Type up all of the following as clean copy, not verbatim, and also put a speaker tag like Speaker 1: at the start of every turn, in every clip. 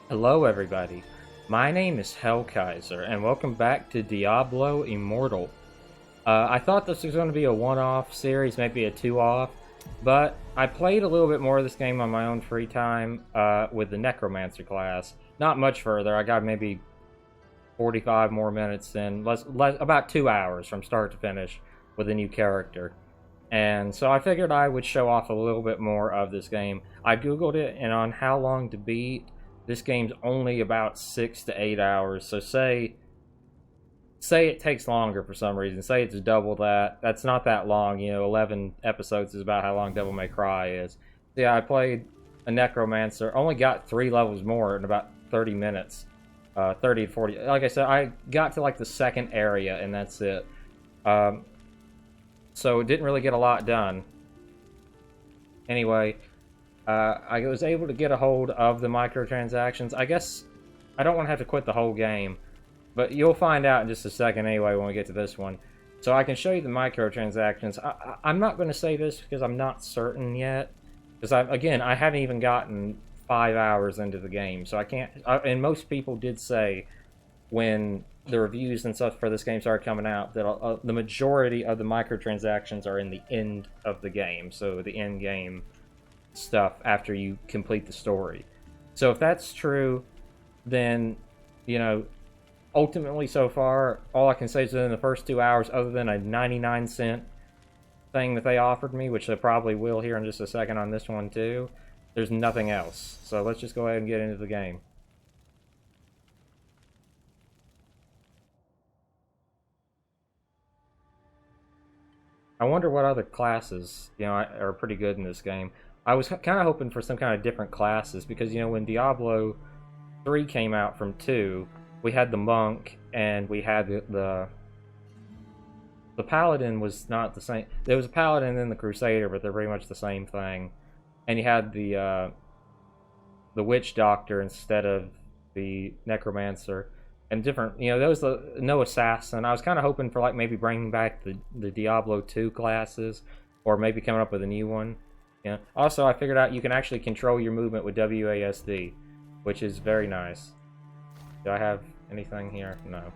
Speaker 1: Hello everybody, my name is Hellkaiser, and welcome back to Diablo Immortal. I thought this was going to be a one-off series, maybe a two-off, but I played a little bit more of this game on my own free time with the Necromancer class. Not much further, I got maybe 45 more minutes in, about 2 hours from start to finish with a new character. And so I figured I would show off a little bit more of this game. I googled it, and on how long to beat, this game's only about 6 to 8 hours. So say it takes longer for some reason. Say it's double that. That's not that long. 11 episodes is about how long Devil May Cry is. Yeah, I played a Necromancer. Only got 3 levels more in about 30 minutes. 30 to 40. Like I said, I got to like the second area, and that's it. So it didn't really get a lot done. Anyway, I was able to get a hold of the microtransactions. I guess I don't want to have to quit the whole game, but you'll find out in just a second anyway when we get to this one. So I can show you the microtransactions. I'm not going to say this because I'm not certain yet. Because, I haven't even gotten 5 hours into the game. So I can't... and most people did say when the reviews and stuff for this game started coming out that the majority of the microtransactions are in the end of the game. So the end game stuff after you complete the story. So if that's true, then, ultimately so far, all I can say is that in the first 2 hours, other than a 99-cent thing that they offered me, which they probably will here in just a second on this one too, there's nothing else. So let's just go ahead and get into the game. I wonder what other classes, are pretty good in this game. I was kind of hoping for some kind of different classes because, when Diablo 3 came out from 2, we had the monk and we had the paladin was not the same. There was a paladin and the crusader, but they're pretty much the same thing. And you had the witch doctor instead of the necromancer. And different, there was no assassin. I was kind of hoping for like maybe bringing back the Diablo 2 classes, or maybe coming up with a new one. Yeah. Also, I figured out you can actually control your movement with WASD, which is very nice. Do I have anything here? No.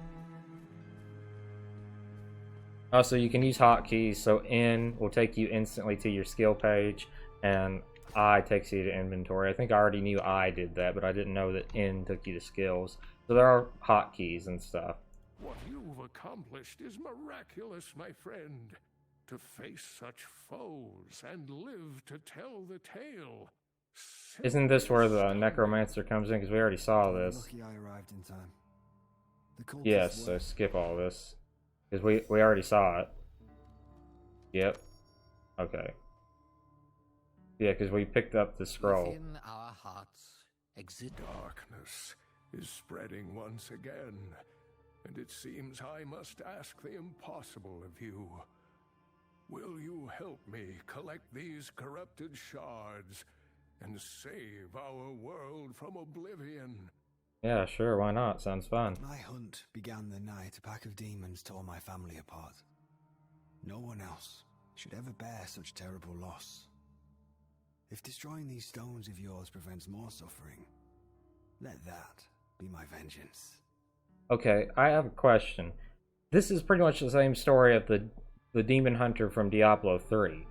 Speaker 1: Also, you can use hotkeys. So N will take you instantly to your skill page, and I takes you to inventory. I think I already knew I did that, but I didn't know that N took you to skills. So there are hotkeys and stuff.
Speaker 2: What you've accomplished is miraculous, my friend. To face such foes and live to tell the tale.
Speaker 1: Isn't this where the necromancer comes in? Because we already saw this.
Speaker 3: Lucky I arrived in time.
Speaker 1: Yes, so skip all this. Because we already saw it. Yep. Okay. Yeah, because we picked up the scroll.
Speaker 4: Within our hearts exist
Speaker 2: Darkness is spreading once again, and it seems I must ask the impossible of you. Will you help me collect these corrupted shards and save our world from oblivion?
Speaker 1: Yeah, sure, why not? Sounds fun.
Speaker 3: My hunt began the night a pack of demons tore my family apart. No one else should ever bear such terrible loss. If destroying these stones of yours prevents more suffering, let that be my vengeance.
Speaker 1: Okay, I have a question. This is pretty much the same story of the demon hunter from Diablo 3.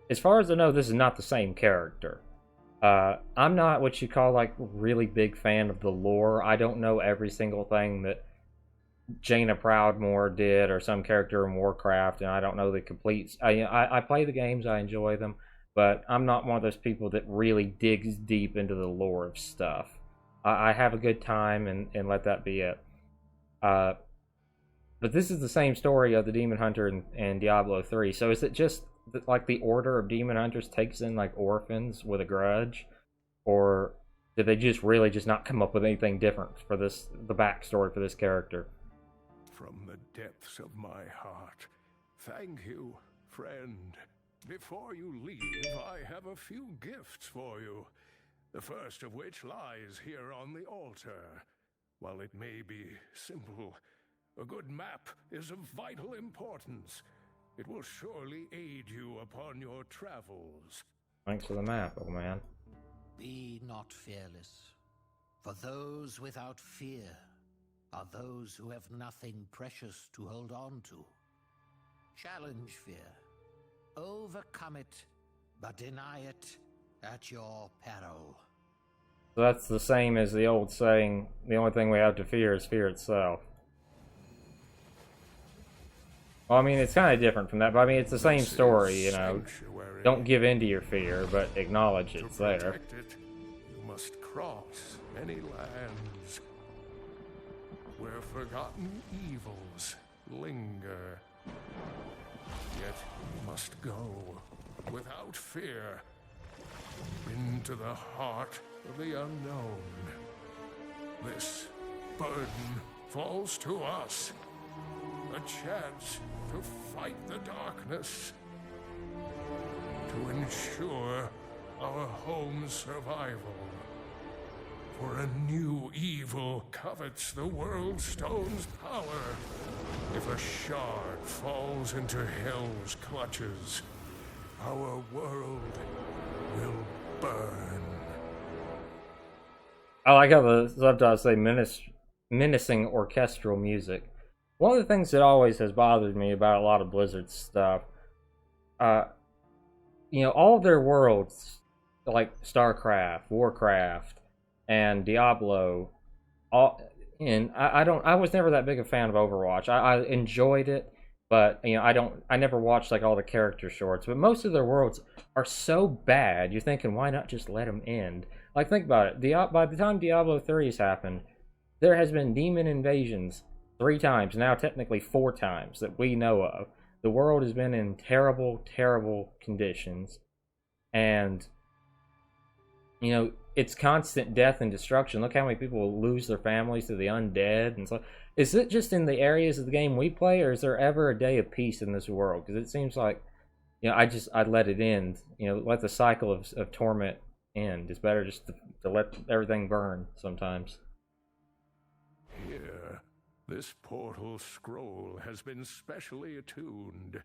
Speaker 1: As far as I know, this is not the same character. I'm not what you call like really big fan of the lore. I don't know every single thing that Jaina Proudmoore did or some character in Warcraft, and I don't know the complete... I play the games, I enjoy them, but I'm not one of those people that really digs deep into the lore of stuff. I have a good time and let that be it. But this is the same story of the Demon Hunter in Diablo 3. So is it just that, like, the Order of Demon Hunters takes in, like, orphans with a grudge? Or did they just really just not come up with anything different for the backstory for this character?
Speaker 2: From the depths of my heart, thank you, friend. Before you leave, I have a few gifts for you. The first of which lies here on the altar. While it may be simple, a good map is of vital importance. It will surely aid you upon your travels.
Speaker 1: Thanks for the map, old man.
Speaker 4: Be not fearless, For those without fear are those who have nothing precious to hold on to. Challenge fear. Overcome it, but deny it at your peril.
Speaker 1: So that's the same as the old saying, the only thing we have to fear is fear itself. Well, I mean, it's kind of different from that, but I mean, it's the same story, you know. Don't give in to your fear, but acknowledge it's there.
Speaker 2: To protect it, you must cross many lands where forgotten evils linger. Yet you must go without fear into the heart of the unknown. This burden falls to us. A chance to fight the darkness. To ensure our home's survival. For a new evil covets the World Stone's power. If a shard falls into Hell's clutches, our world will burn.
Speaker 1: I like how the subtitles say menacing orchestral music. One of the things that always has bothered me about a lot of Blizzard stuff, you know, all of their worlds, like StarCraft, Warcraft, and Diablo, I was never that big a fan of Overwatch. I enjoyed it, but you know, I never watched like all the character shorts. But most of their worlds are so bad, you're thinking, why not just let them end? Like, think about it. By the time Diablo 3 has happened, there has been demon invasions 3 times, now technically 4 times that we know of. The world has been in terrible, terrible conditions. And, you know, it's constant death and destruction. Look how many people lose their families to the undead and stuff. Is it just in the areas of the game we play, or is there ever a day of peace in this world? Because it seems like, you know, I'd let it end. You know, let the cycle of torment end. It's better just to let everything burn sometimes.
Speaker 2: Here, this portal scroll has been specially attuned.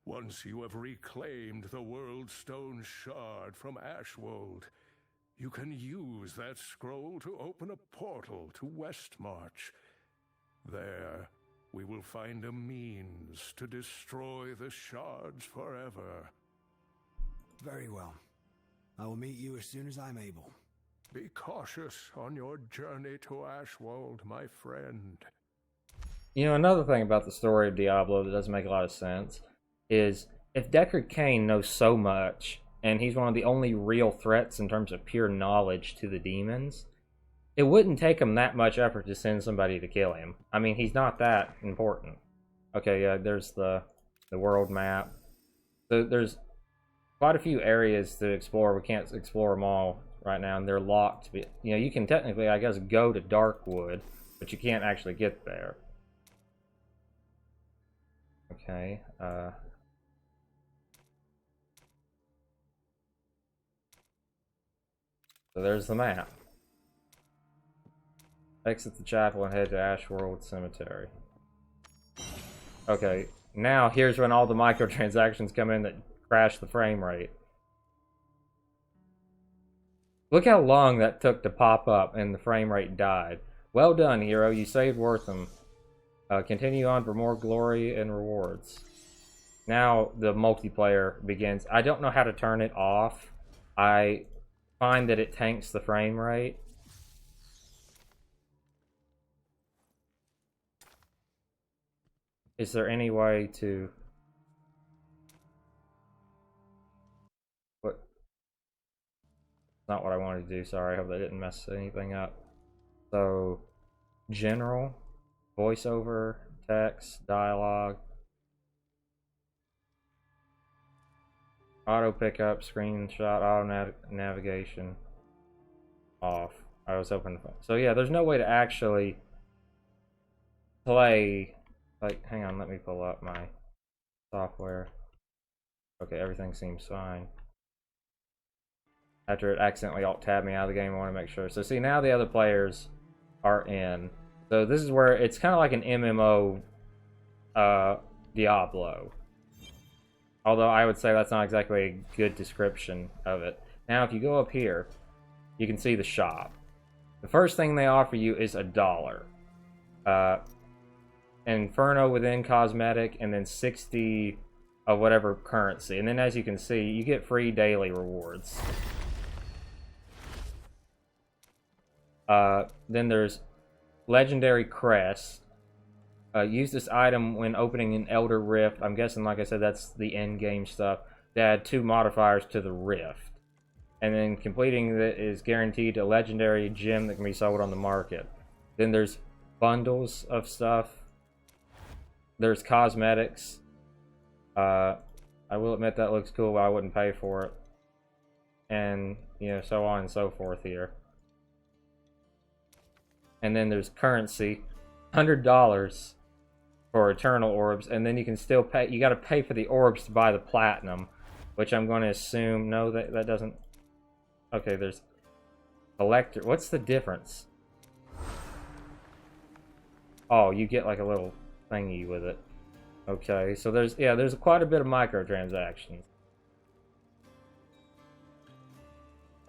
Speaker 2: Once you have reclaimed the World Stone shard from Ashwold, you can use that scroll to open a portal to Westmarch. There, we will find a means to destroy the shards forever.
Speaker 3: Very well. I will meet you as soon as I'm able.
Speaker 2: Be cautious on your journey to Ashwold, my friend.
Speaker 1: You know, another thing about the story of Diablo that doesn't make a lot of sense is if Deckard Cain knows so much, and he's one of the only real threats in terms of pure knowledge to the demons, it wouldn't take him that much effort to send somebody to kill him. I mean, he's not that important. Okay, yeah, there's the world map. So there's quite a few areas to explore. We can't explore them all right now, and they're locked. You know, you can technically, I guess, go to Darkwood, but you can't actually get there. Okay, so there's the map. Exit the chapel and head to Ashworld Cemetery. Okay, now here's when all the microtransactions come in that crash the frame rate. Look how long that took to pop up and the frame rate died. Well done, hero. You saved Wortham. Continue on for more glory and rewards. Now the multiplayer begins. I don't know how to turn it off. I find that it tanks the frame rate. Is there any way to... What? Not what I wanted to do, sorry. I hope that didn't mess anything up. So, general, voiceover, text, dialogue, auto pickup, screenshot, auto navigation, off. I was hoping to... So yeah, there's no way to actually play... Like, hang on, let me pull up my software. Okay, everything seems fine. After it accidentally alt-tabbed me out of the game, I want to make sure. So see, now the other players are in. So this is where it's kind of like an MMO Diablo. Although I would say that's not exactly a good description of it. Now if you go up here, you can see the shop. The first thing they offer you is $1. Inferno within cosmetic, and then 60 of whatever currency. And then as you can see, you get free daily rewards. Then there's Legendary Crest. Use this item when opening an Elder Rift. I'm guessing, like I said, that's the end game stuff. To add 2 modifiers to the Rift. And then completing that is guaranteed a legendary gem that can be sold on the market. Then there's bundles of stuff. There's cosmetics. I will admit that looks cool, but I wouldn't pay for it. And, you know, so on and so forth here. And then there's currency. $100 for Eternal Orbs. And then you can still pay. You gotta pay for the orbs to buy the Platinum. Which I'm going to assume... No, that doesn't... Okay, there's... Collector... What's the difference? Oh, you get like a little thingy with it. Okay, so there's... Yeah, there's quite a bit of microtransactions.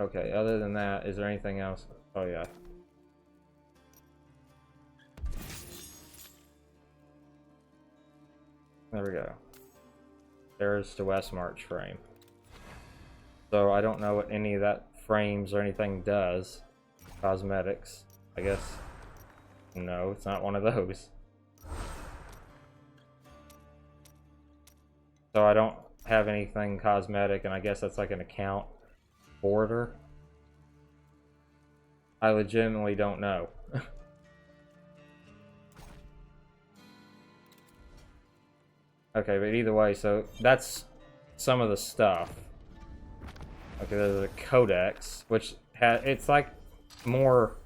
Speaker 1: Okay, other than that, is there anything else? Oh, yeah. There we go. There's the West March frame. So I don't know what any of that frames or anything does. Cosmetics, I guess. No, it's not one of those. So I don't have anything cosmetic, and I guess that's like an account border. I legitimately don't know. Okay, but either way, so that's some of the stuff. Okay, there's a codex, which it's like more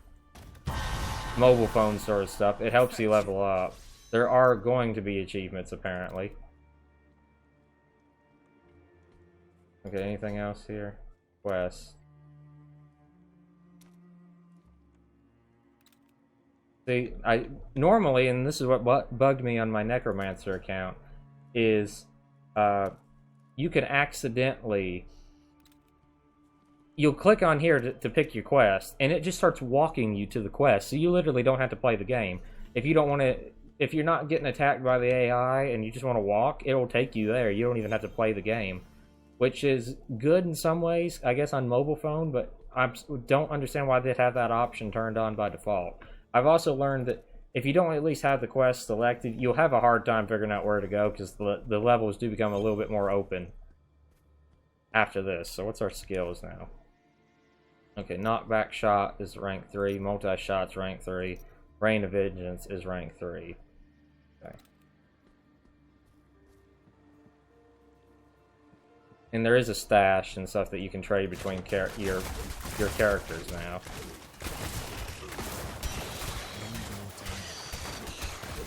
Speaker 1: mobile phone sort of stuff. It helps you level up. There are going to be achievements, apparently. Okay, anything else here? Quest. See, I normally, and this is what bugged me on my Necromancer account, is you can accidentally... You'll click on here to pick your quest, and it just starts walking you to the quest, so you literally don't have to play the game. If you don't want to... If you're not getting attacked by the AI and you just want to walk, it'll take you there. You don't even have to play the game. Which is good in some ways, I guess, on mobile phone, but I don't understand why they'd have that option turned on by default. I've also learned that if you don't at least have the quest selected, you'll have a hard time figuring out where to go, because the levels do become a little bit more open after this. So what's our skills now? Okay, knockback shot is rank 3, multi-shot's rank 3, rain of vengeance is rank 3. Okay. And there is a stash and stuff that you can trade between your characters now.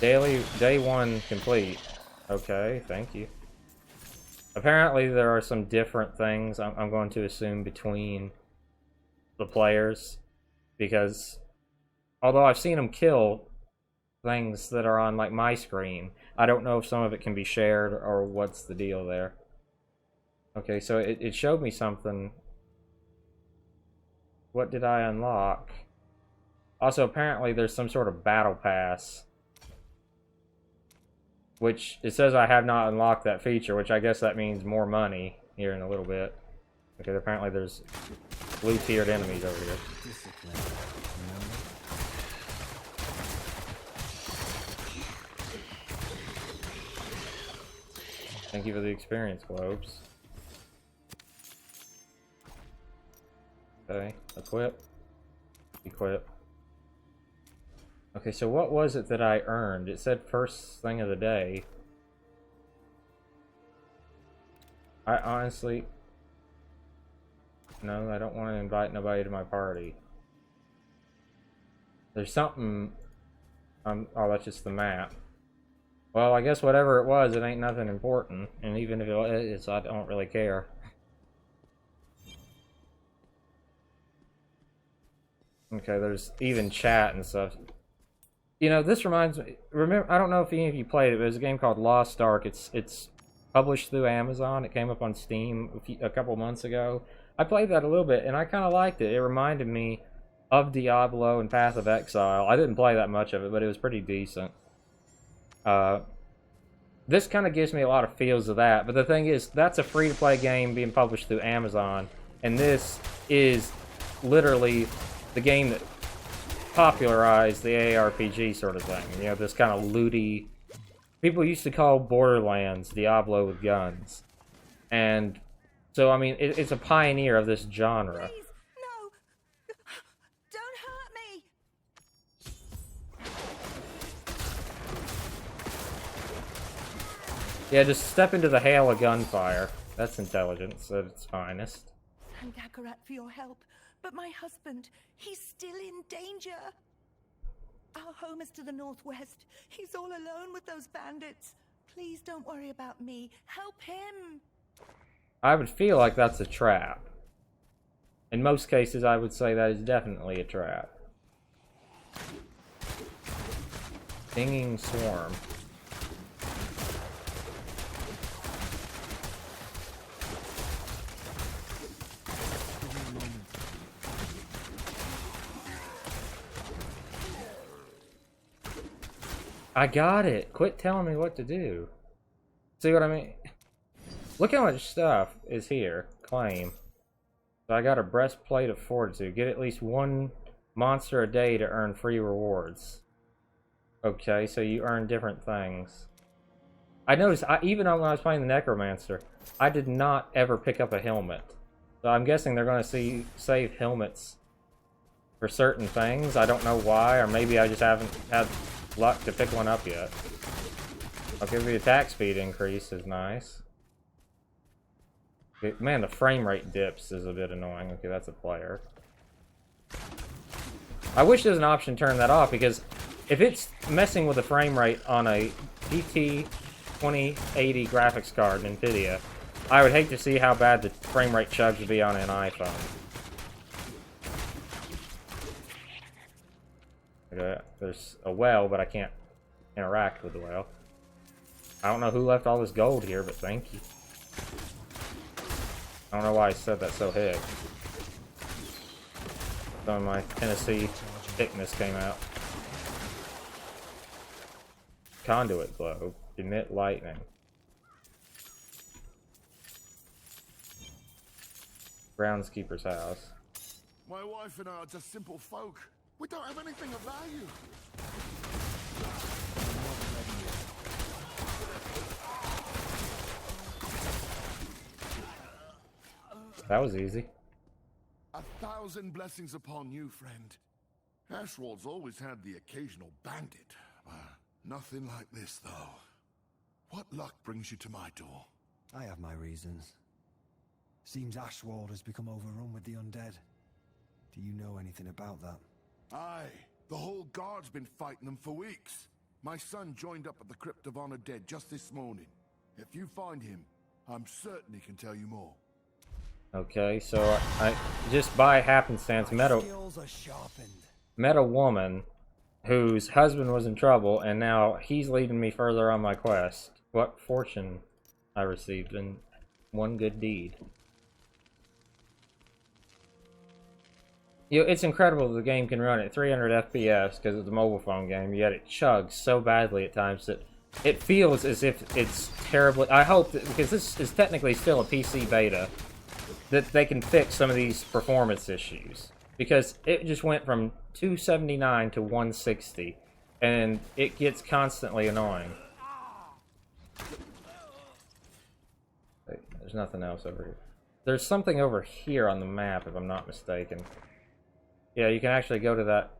Speaker 1: Day 1 complete. Okay, thank you. Apparently there are some different things, I'm going to assume, between the players, because although I've seen them kill things that are on like my screen, I don't know if some of it can be shared or what's the deal there. Okay, so it showed me something. What did I unlock? Also, apparently there's some sort of battle pass, which it says I have not unlocked that feature, which I guess that means more money here in a little bit. Okay, apparently there's blue-tiered enemies over here. Thank you for the experience globes. Okay, equip. Equip. Okay, so what was it that I earned? It said first thing of the day. I honestly... No, I don't want to invite nobody to my party. There's something... oh, that's just the map. Well, I guess whatever it was, it ain't nothing important. And even if it is, I don't really care. Okay, there's even chat and stuff. You know, this reminds me... Remember, I don't know if any of you played it, but there's a game called Lost Ark. It's published through Amazon. It came up on Steam a couple months ago. I played that a little bit, and I kind of liked it. It reminded me of Diablo and Path of Exile. I didn't play that much of it, but it was pretty decent. This kind of gives me a lot of feels of that, but the thing is, that's a free-to-play game being published through Amazon, and this is literally the game that popularized the ARPG sort of thing. You know, this kind of looty... People used to call Borderlands Diablo with guns. And so, I mean, it's a pioneer of this genre.
Speaker 5: Please, no! Don't hurt me!
Speaker 1: Yeah, just step into the hail of gunfire. That's intelligence at its finest.
Speaker 5: Thank Akarat for your help, but my husband, he's still in danger. Our home is to the northwest. He's all alone with those bandits. Please don't worry about me. Help him.
Speaker 1: I would feel like that's a trap. In most cases, I would say that is definitely a trap. Stinging swarm. I got it. Quit telling me what to do. See what I mean? Look how much stuff is here. Claim. So I got a breastplate of fortitude. Get at least one monster a day to earn free rewards. Okay, so you earn different things. I noticed, even when I was playing the Necromancer, I did not ever pick up a helmet. So I'm guessing they're going to save helmets for certain things. I don't know why, or maybe I just haven't had luck to pick one up yet. Okay, the attack speed increase is nice. Okay, man, the frame rate dips is a bit annoying. Okay, that's a player. I wish there's an option to turn that off, because if it's messing with the frame rate on a GT 2080 graphics card in NVIDIA, I would hate to see how bad the frame rate chugs would be on an iPhone. Okay, there's a well, but I can't interact with the well. I don't know who left all this gold here, but thank you. I don't know why I said that so big. Some of my Tennessee thickness came out. Conduit globe. Emit lightning. Groundskeeper's house.
Speaker 2: My wife and I are just simple folk. We don't have anything of value.
Speaker 1: That was easy.
Speaker 2: 1,000 blessings upon you, friend. Ashwald's always had the occasional bandit. Nothing like this, though. What luck brings you to my door?
Speaker 3: I have my reasons. Seems Ashwald has become overrun with the undead. Do you know anything about that?
Speaker 2: Aye. The whole guard's been fighting them for weeks. My son joined up at the Crypt of Honor Dead just this morning. If you find him, I'm certain he can tell you more.
Speaker 1: Okay, so I just by happenstance met a woman whose husband was in trouble, and now he's leading me further on my quest. What fortune I received in one good deed. You know, it's incredible the game can run at 300 FPS because it's a mobile phone game, yet it chugs so badly at times that it feels as if it's terribly... I hope that, because this is technically still a PC beta, that they can fix some of these performance issues. Because it just went from 279 to 160, and it gets constantly annoying. Wait, there's nothing else over here. There's something over here on the map, if I'm not mistaken. Yeah, you can actually go to that.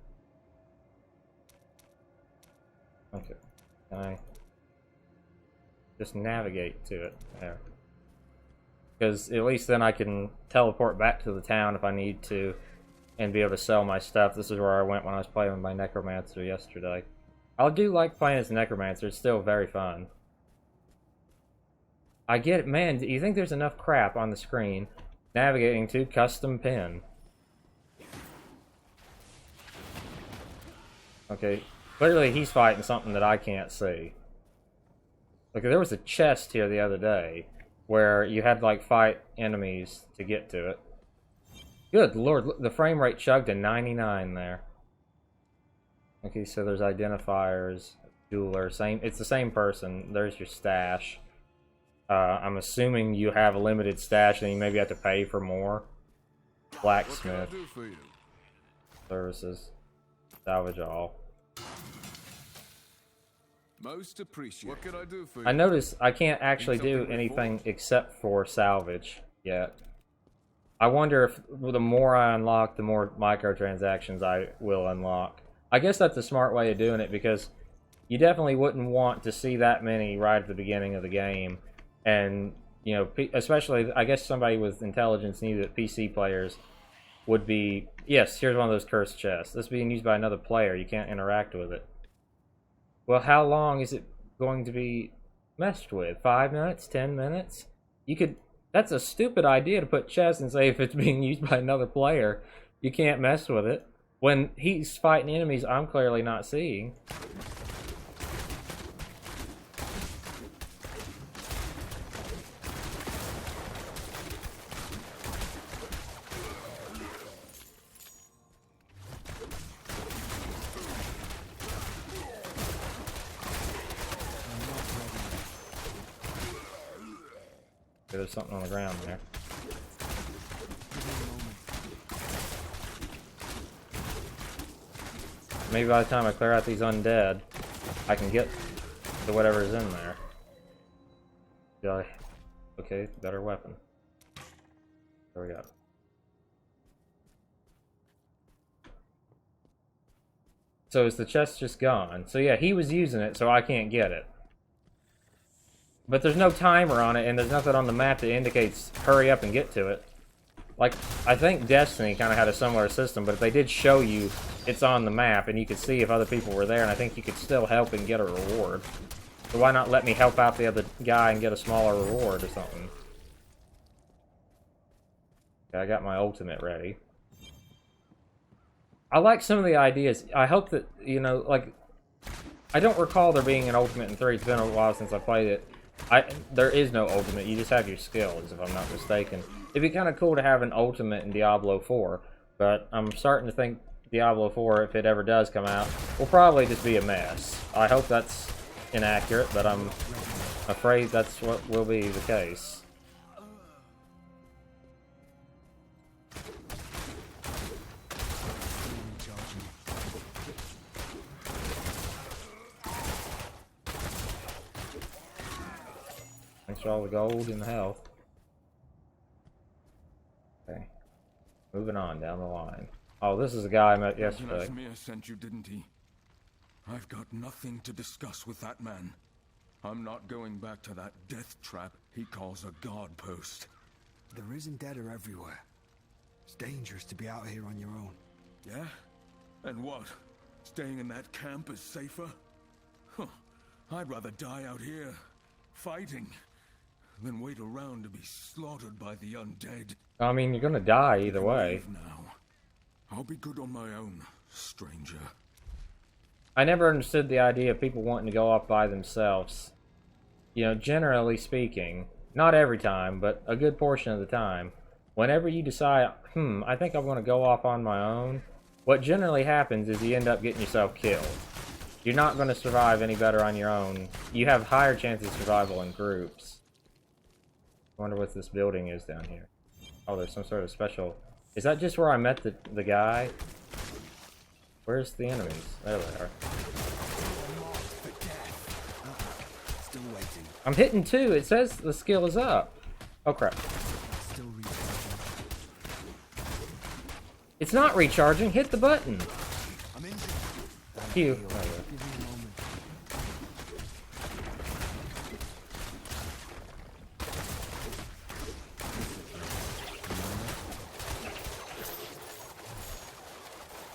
Speaker 1: Okay. Can I just navigate to it? There. Because at least then I can teleport back to the town if I need to and be able to sell my stuff. This is where I went when I was playing with my Necromancer yesterday. I do like playing as a Necromancer. It's still very fun. I get it. Man, do you think there's enough crap on the screen navigating to custom pin? Okay, clearly he's fighting something that I can't see. Look, there was a chest here the other day where you had to, like, fight enemies to get to it. Good lord, look, the frame rate chugged to 99 there. Okay, so there's identifiers, jeweler, same. It's the same person. There's your stash. I'm assuming you have a limited stash, and you maybe have to pay for more. Blacksmith.
Speaker 2: What can I do for you?
Speaker 1: Services. Salvage all.
Speaker 2: Most appreciated. What can I do for you?
Speaker 1: I noticed I can't actually do anything except for salvage yet. I wonder if the more I unlock, the more microtransactions I will unlock. I guess that's a smart way of doing it, because you definitely wouldn't want to see that many right at the beginning of the game. And, you know, especially, I guess somebody with intelligence knew that PC players would be... Yes, here's one of those cursed chests. This is being used by another player. You can't interact with it. Well, how long is it going to be messed with? 5 minutes? 10 minutes? You could... That's a stupid idea to put chests and say if it's being used by another player, you can't mess with it. When he's fighting enemies I'm clearly not seeing. There's something on the ground there. Maybe by the time I clear out these undead, I can get to whatever's in there. Yeah. Okay, better weapon. There we go. So is the chest just gone? So yeah, he was using it, so I can't get it. But there's no timer on it, and there's nothing on the map that indicates hurry up and get to it. Like, I think Destiny kind of had a similar system, but if they did show you it's on the map, and you could see if other people were there, and I think you could still help and get a reward. So why not let me help out the other guy and get a smaller reward or something? Okay, I got my ultimate ready. I like some of the ideas. I hope that, you know, like... I don't recall there being an ultimate in 3. It's been a while since I played it. There is no ultimate, you just have your skills, if I'm not mistaken. It'd be kind of cool to have an ultimate in Diablo 4, but I'm starting to think Diablo 4, if it ever does come out, will probably just be a mess. I hope that's inaccurate, but I'm afraid that's what will be the case. Thanks for all the gold and the health. Okay. Moving on down the line. Oh, this is a guy I met yesterday.
Speaker 2: Mir sent you, didn't he? I've got nothing to discuss with that man. I'm not going back to that death trap he calls a guard post.
Speaker 3: The risen dead are everywhere. It's dangerous to be out here on your own.
Speaker 2: Yeah? And what? Staying in that camp is safer? Huh. I'd rather die out here, fighting, than wait around to be slaughtered by the undead.
Speaker 1: I mean, you're gonna die either way.
Speaker 2: Now, I'll be good on my own, stranger.
Speaker 1: I never understood the idea of people wanting to go off by themselves. You know, generally speaking, not every time, but a good portion of the time, whenever you decide, I think I'm gonna go off on my own, what generally happens is you end up getting yourself killed. You're not gonna survive any better on your own. You have higher chances of survival in groups. I wonder what this building is down here. Oh, there's some sort of special... Is that just where I met the guy? Where's the enemies? There they are.
Speaker 3: Still waiting.
Speaker 1: I'm hitting 2. It says the skill is up. Oh, crap.
Speaker 3: Still recharging.
Speaker 1: It's not recharging. Hit the button.
Speaker 3: I'm injured.
Speaker 1: Q.
Speaker 3: Give me a moment.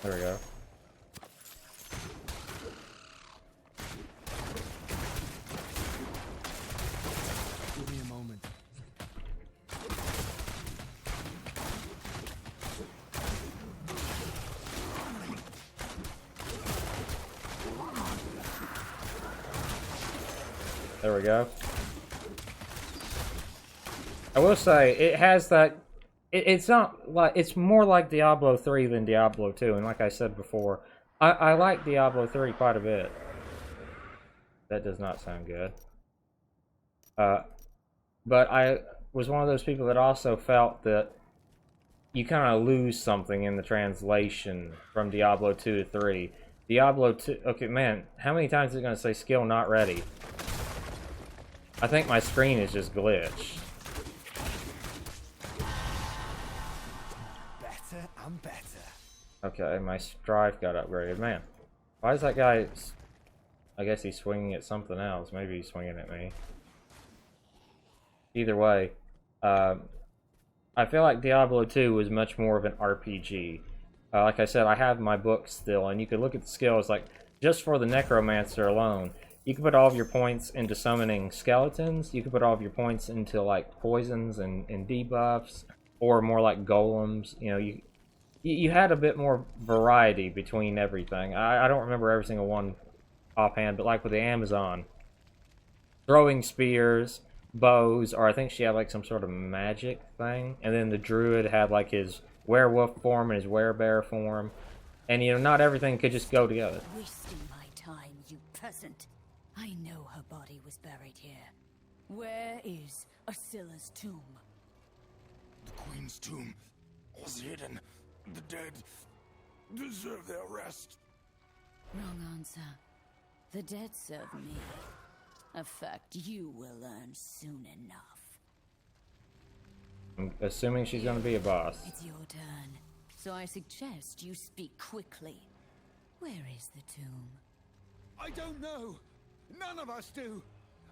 Speaker 1: There we go.
Speaker 3: Give me a moment.
Speaker 1: There we go. I will say, it has that it's not like it's more like Diablo 3 than Diablo 2, and like I said before, I like Diablo 3 quite a bit. That does not sound good. But I was one of those people that also felt that you kind of lose something in the translation from Diablo 2 to 3. Diablo 2... Okay, man, how many times is it going to say skill not ready? I think my screen is just glitched.
Speaker 3: Better and better.
Speaker 1: Okay, my strife got upgraded. Man, why is that guy... I guess he's swinging at something else. Maybe he's swinging at me. Either way, I feel like Diablo 2 was much more of an RPG. Like I said, I have my book still, and you could look at the skills, like, just for the Necromancer alone, you can put all of your points into summoning skeletons, you can put all of your points into, like, poisons and debuffs, or more like golems. You know, you had a bit more variety between everything. I don't remember every single one offhand, but like with the Amazon, throwing spears, bows, or I think she had like some sort of magic thing, and then the druid had like his werewolf form and his werebear form, and you know, not everything could just go together.
Speaker 6: Wasting my time, you peasant. I know her body was buried here. Where is Asilla's tomb?
Speaker 2: The Queen's tomb is hidden. The dead deserve their rest.
Speaker 6: Wrong answer. The dead serve me. A fact you will learn soon enough.
Speaker 1: I'm assuming she's gonna be a boss.
Speaker 6: It's your turn, so I suggest you speak quickly. Where is the tomb?
Speaker 7: I don't know. None of us do.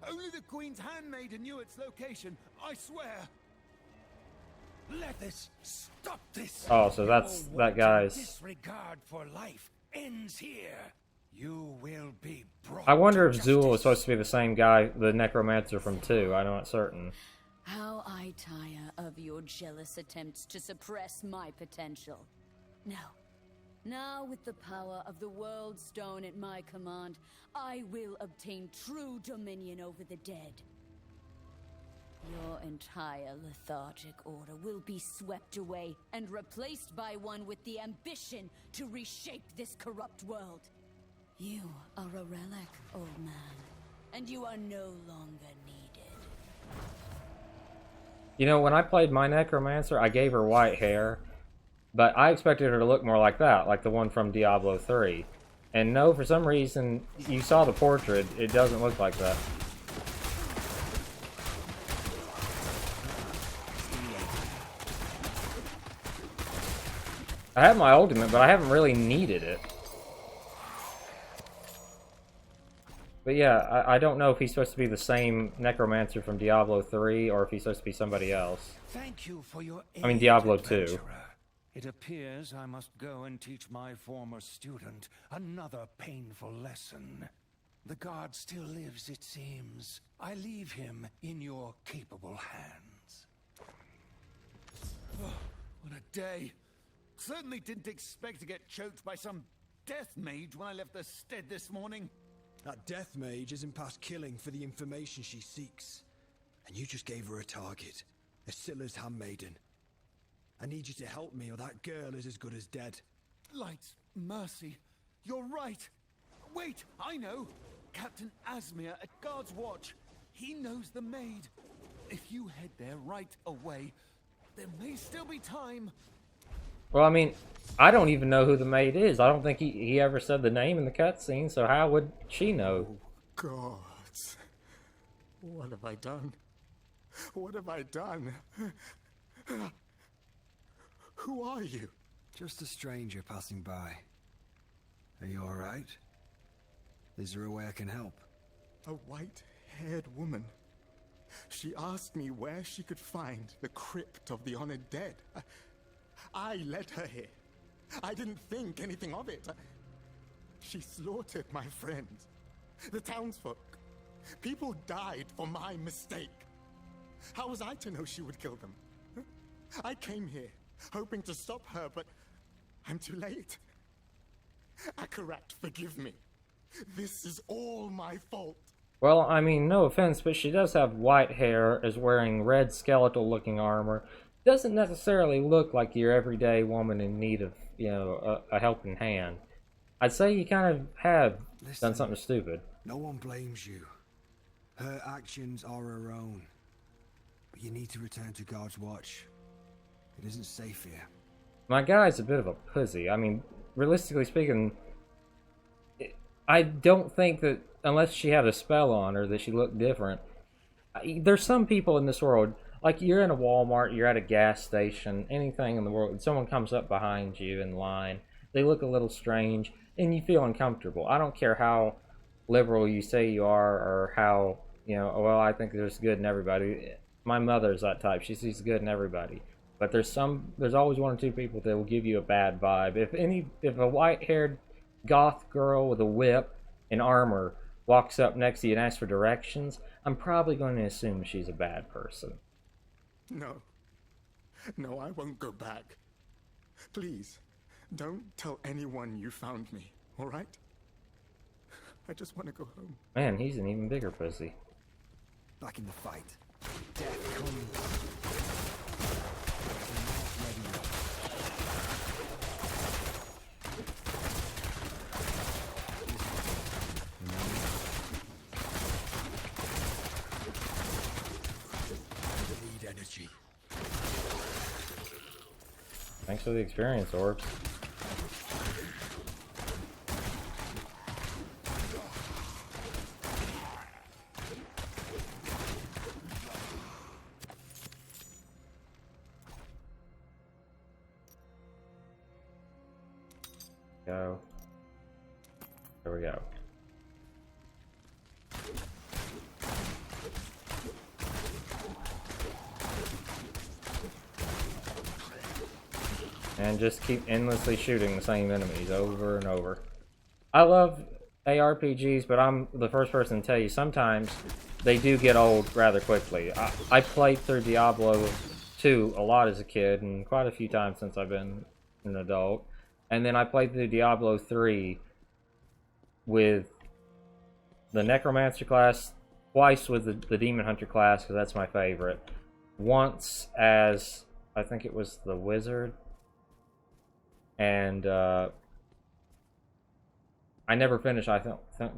Speaker 7: Only the Queen's handmaiden knew its location. I swear. Let this stop this.
Speaker 1: Oh, so that's that guy's...
Speaker 7: Disregard for life ends here. You will be brought.
Speaker 1: I wonder if
Speaker 7: to
Speaker 1: Zool was
Speaker 7: justice.
Speaker 1: supposed to be the same guy, the Necromancer from 2. I'm not certain.
Speaker 6: How I tire of your jealous attempts to suppress my potential. Now with the power of the World Stone at my command, I will obtain true dominion over the dead. Your entire lethargic order will be swept away and replaced by one with the ambition to reshape this corrupt world. You are a relic, old man, and you are no longer needed.
Speaker 1: You know, when I played my Necromancer, I gave her white hair, but I expected her to look more like that, like the one from Diablo 3. And no, for some reason, you saw the portrait, it doesn't look like that. I have my ultimate, but I haven't really needed it. But yeah, I don't know if he's supposed to be the same Necromancer from Diablo 3 or if he's supposed to be somebody else.
Speaker 7: Thank you for your
Speaker 1: I mean,
Speaker 7: aid,
Speaker 1: Diablo 2.
Speaker 7: adventurer. It appears I must go and teach my former student another painful lesson. The guard still lives, it seems. I leave him in your capable hands. Oh, what a day. Certainly didn't expect to get choked by some death mage when I left the stead this morning.
Speaker 3: That death mage isn't past killing for the information she seeks. And you just gave her a target. Asilla's handmaiden. I need you to help me or that girl is as good as dead.
Speaker 7: Light, mercy. You're right. Wait, I know. Captain Asmir at Guard's Watch. He knows the maid. If you head there right away, there may still be time.
Speaker 1: Well, I mean, I don't even know who the maid is. I don't think he ever said the name in the cutscene, so how would she know?
Speaker 8: Gods. What have I done? What have I done? Who are you?
Speaker 3: Just a stranger passing by. Are you alright? Is there a way I can help?
Speaker 8: A white-haired woman. She asked me where she could find the crypt of the honored dead. I led her here. I didn't think anything of it. She slaughtered my friends, the townsfolk. People died for my mistake. How was I to know she would kill them? I came here, hoping to stop her, but I'm too late. Akarat, forgive me. This is all my fault.
Speaker 1: Well, I mean, no offense, but she does have white hair, is wearing red skeletal-looking armor, doesn't necessarily look like your everyday woman in need of, you know, a helping hand. I'd say you kind of have done something stupid.
Speaker 3: No one blames you. Her actions are her own. But you need to return to God's watch. It isn't safe here.
Speaker 1: My guy's a bit of a pussy. I mean, realistically speaking, I don't think that unless she had a spell on her that she looked different. There's some people in this world, like you're in a Walmart, you're at a gas station, anything in the world, and someone comes up behind you in line, they look a little strange, and you feel uncomfortable. I don't care how liberal you say you are, or how, you know, well, I think there's good in everybody. My mother's that type. She sees good in everybody. But there's always one or two people that will give you a bad vibe. If a white-haired goth girl with a whip and armor walks up next to you and asks for directions, I'm probably going to assume she's a bad person.
Speaker 8: No. No, I won't go back. Please, don't tell anyone you found me, all right? I just want to go home.
Speaker 1: Man, he's an even bigger pussy.
Speaker 3: Back in the fight. Death comes. Need energy.
Speaker 1: Thanks for the experience, Orbs. Go. There we go. And just keep endlessly shooting the same enemies over and over. I love ARPGs, but I'm the first person to tell you sometimes they do get old rather quickly. I played through Diablo 2 a lot as a kid, and quite a few times since I've been an adult. And then I played through Diablo 3 with the Necromancer class, twice with the Demon Hunter class, because that's my favorite. Once as, I think it was the Wizard. And I never finished. I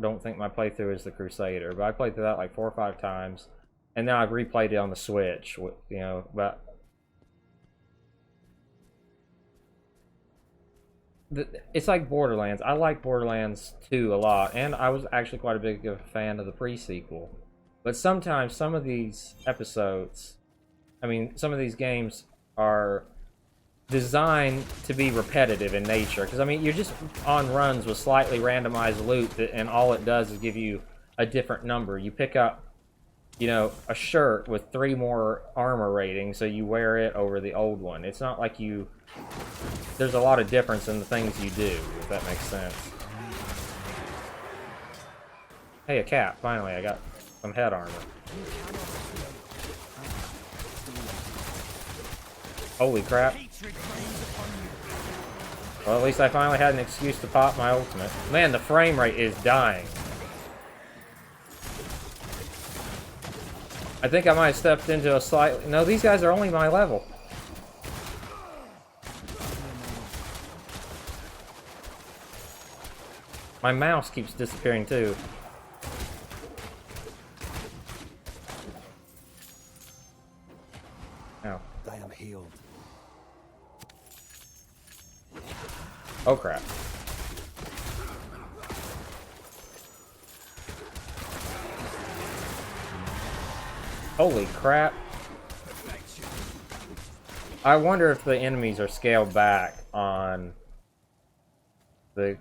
Speaker 1: don't think my playthrough is the Crusader, but I played through that like 4 or 5 times, and now I've replayed it on the Switch. You know, but it's like Borderlands. I like Borderlands 2 a lot, and I was actually quite a big fan of the pre-sequel. But sometimes some of these episodes, I mean, some of these games are designed to be repetitive in nature, because I mean you're just on runs with slightly randomized loot and all it does is give you a different number. You pick up, you know, a shirt with 3 more armor ratings, so you wear it over the old one. It's not like there's a lot of difference in the things you do, if that makes sense. Hey, a cap. Finally, I got some head armor. Holy crap. Well, at least I finally had an excuse to pop my ultimate. Man, the frame rate is dying. I think I might have stepped into a slightly... No, these guys are only my level. My mouse keeps disappearing too. Ow.
Speaker 3: I am healed.
Speaker 1: Oh crap. Holy crap. I wonder if the enemies are scaled back on the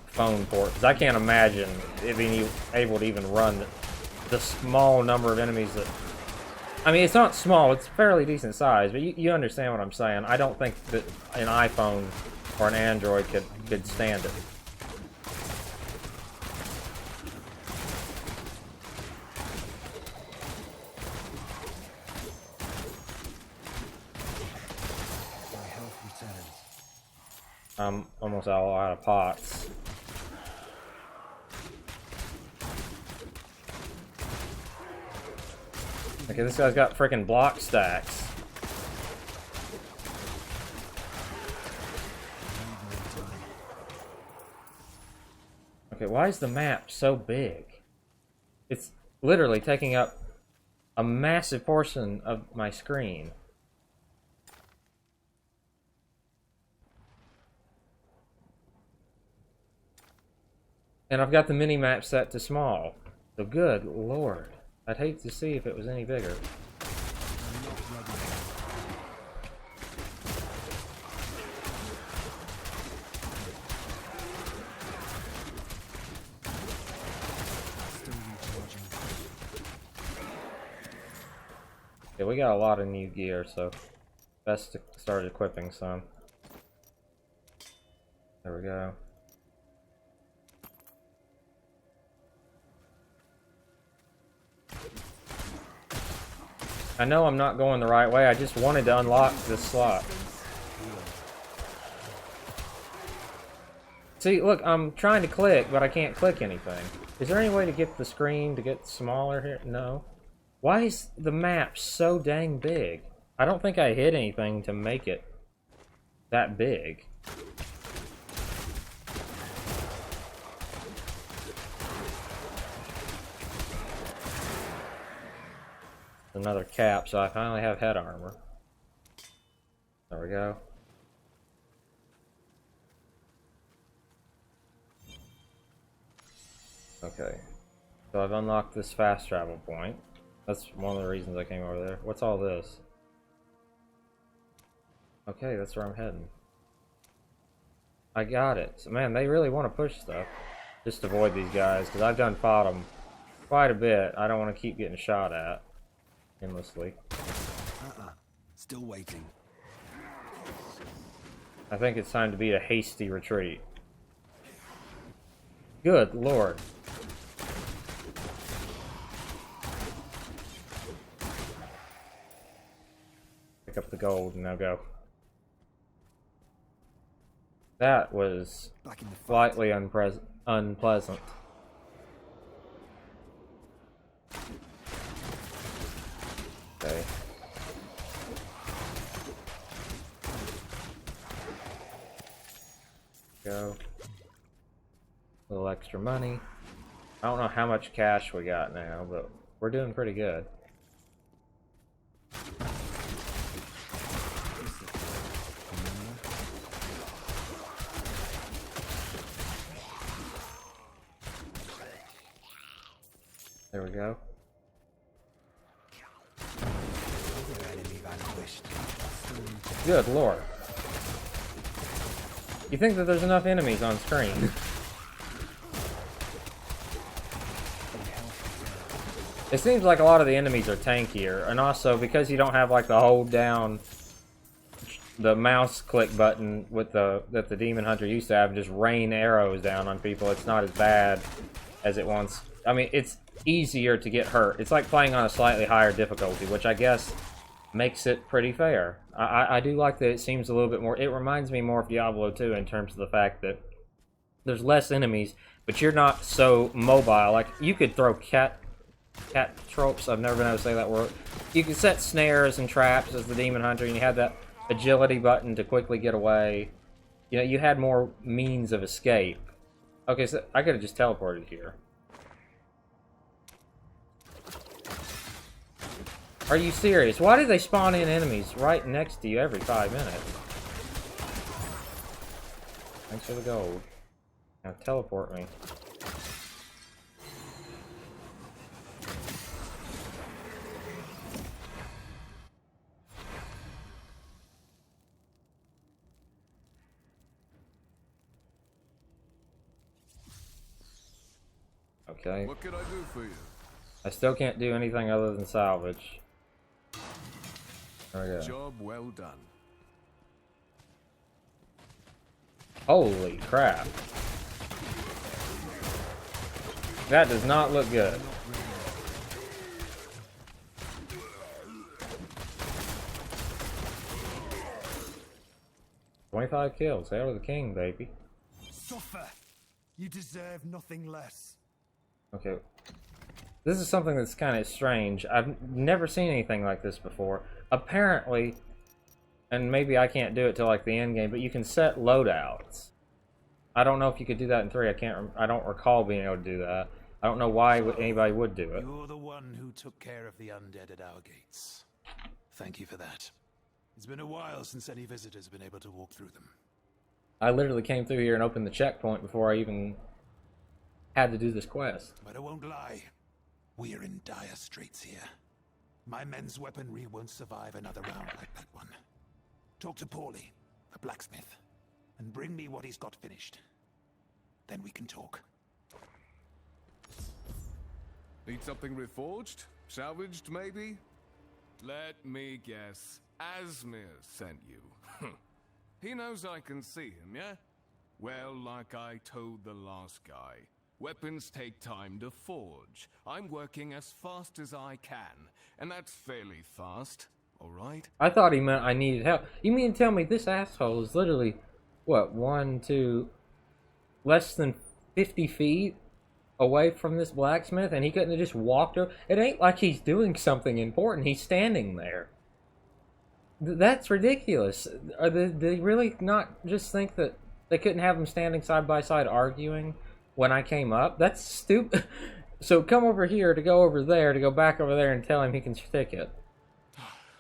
Speaker 1: phone port, because I can't imagine it being able to even run the small number of enemies that... I mean, it's not small, it's fairly decent size, but you understand what I'm saying. I don't think that an iPhone or an Android could stand it.
Speaker 3: My health returns.
Speaker 1: I'm almost all out of pots. Okay, this guy's got freaking block stacks. Okay, why is the map so big? It's literally taking up a massive portion of my screen. And I've got the mini-map set to small. So good lord. I'd hate to see if it was any bigger. Yeah, we got a lot of new gear, so best to start equipping some. There we go. I know I'm not going the right way, I just wanted to unlock this slot. See, look, I'm trying to click, but I can't click anything. Is there any way to get the screen to get smaller here? No. Why is the map so dang big? I don't think I hit anything to make it that big. Another cap, so I finally have head armor. There we go. Okay. So I've unlocked this fast travel point. That's one of the reasons I came over there. What's all this? Okay, that's where I'm heading. I got it. So, man, they really want to push stuff. Just avoid these guys, because I've done fought them quite a bit. I don't want to keep getting shot at endlessly.
Speaker 3: Still waiting.
Speaker 1: I think it's time to beat a hasty retreat. Good lord. Pick up the gold and now go. That was slightly unpleasant. Okay. Go. A little extra money. I don't know how much cash we got now, but we're doing pretty good. There we go. Good lord. You think that there's enough enemies on screen? It seems like a lot of the enemies are tankier, and also because you don't have like the hold down the mouse click button with that the demon hunter used to have, and just rain arrows down on people, it's not as bad as it once. I mean, it's easier to get hurt. It's like playing on a slightly higher difficulty, which I guess makes it pretty fair. I do like that it seems a little bit more. It reminds me more of Diablo 2 in terms of the fact that there's less enemies, but you're not so mobile. Like, you could throw cat tropes. I've never been able to say that word. You could set snares and traps as the demon hunter, and you had that agility button to quickly get away. You know, you had more means of escape. Okay, so I could have just teleported here. Are you serious? Why do they spawn in enemies right next to you every 5 minutes? Thanks for the gold. Now teleport me. Okay.
Speaker 2: What can I do for you?
Speaker 1: I still can't do anything other than salvage. There we go.
Speaker 2: Job well done.
Speaker 1: Holy crap. That does not look good. "25 kills. Hail to the king, baby."
Speaker 8: Suffer. You deserve nothing less.
Speaker 1: Okay. This is something that's kind of strange. I've never seen anything like this before. Apparently, and maybe I can't do it till like the end game, but you can set loadouts. I don't know if you could do that in 3. I don't recall being able to do that. I don't know why anybody would do it.
Speaker 9: You're the one who took care of the undead at our gates. Thank you for that. It's been a while since any visitors have been able to walk through them.
Speaker 1: I literally came through here and opened the checkpoint before I even had to do this quest.
Speaker 9: But I won't lie. We're in dire straits here. My men's weaponry won't survive another round like that one. Talk to Paulie, the blacksmith, and bring me what he's got finished. Then we can talk.
Speaker 2: Need something reforged? Salvaged, maybe? Let me guess. Asmir sent you. He knows I can see him, yeah? Well, like I told the last guy, weapons take time to forge. I'm working as fast as I can, and that's fairly fast, alright?
Speaker 1: I thought he meant I needed help. You mean to tell me this asshole is literally, what, less than 50 feet away from this blacksmith, and he couldn't have just walked over? It ain't like he's doing something important. He's standing there. That's ridiculous. Are they really not just think that they couldn't have him standing side by side arguing when I came up? That's stupid. So come over here to go over there, to go back over there and tell him he can stick it.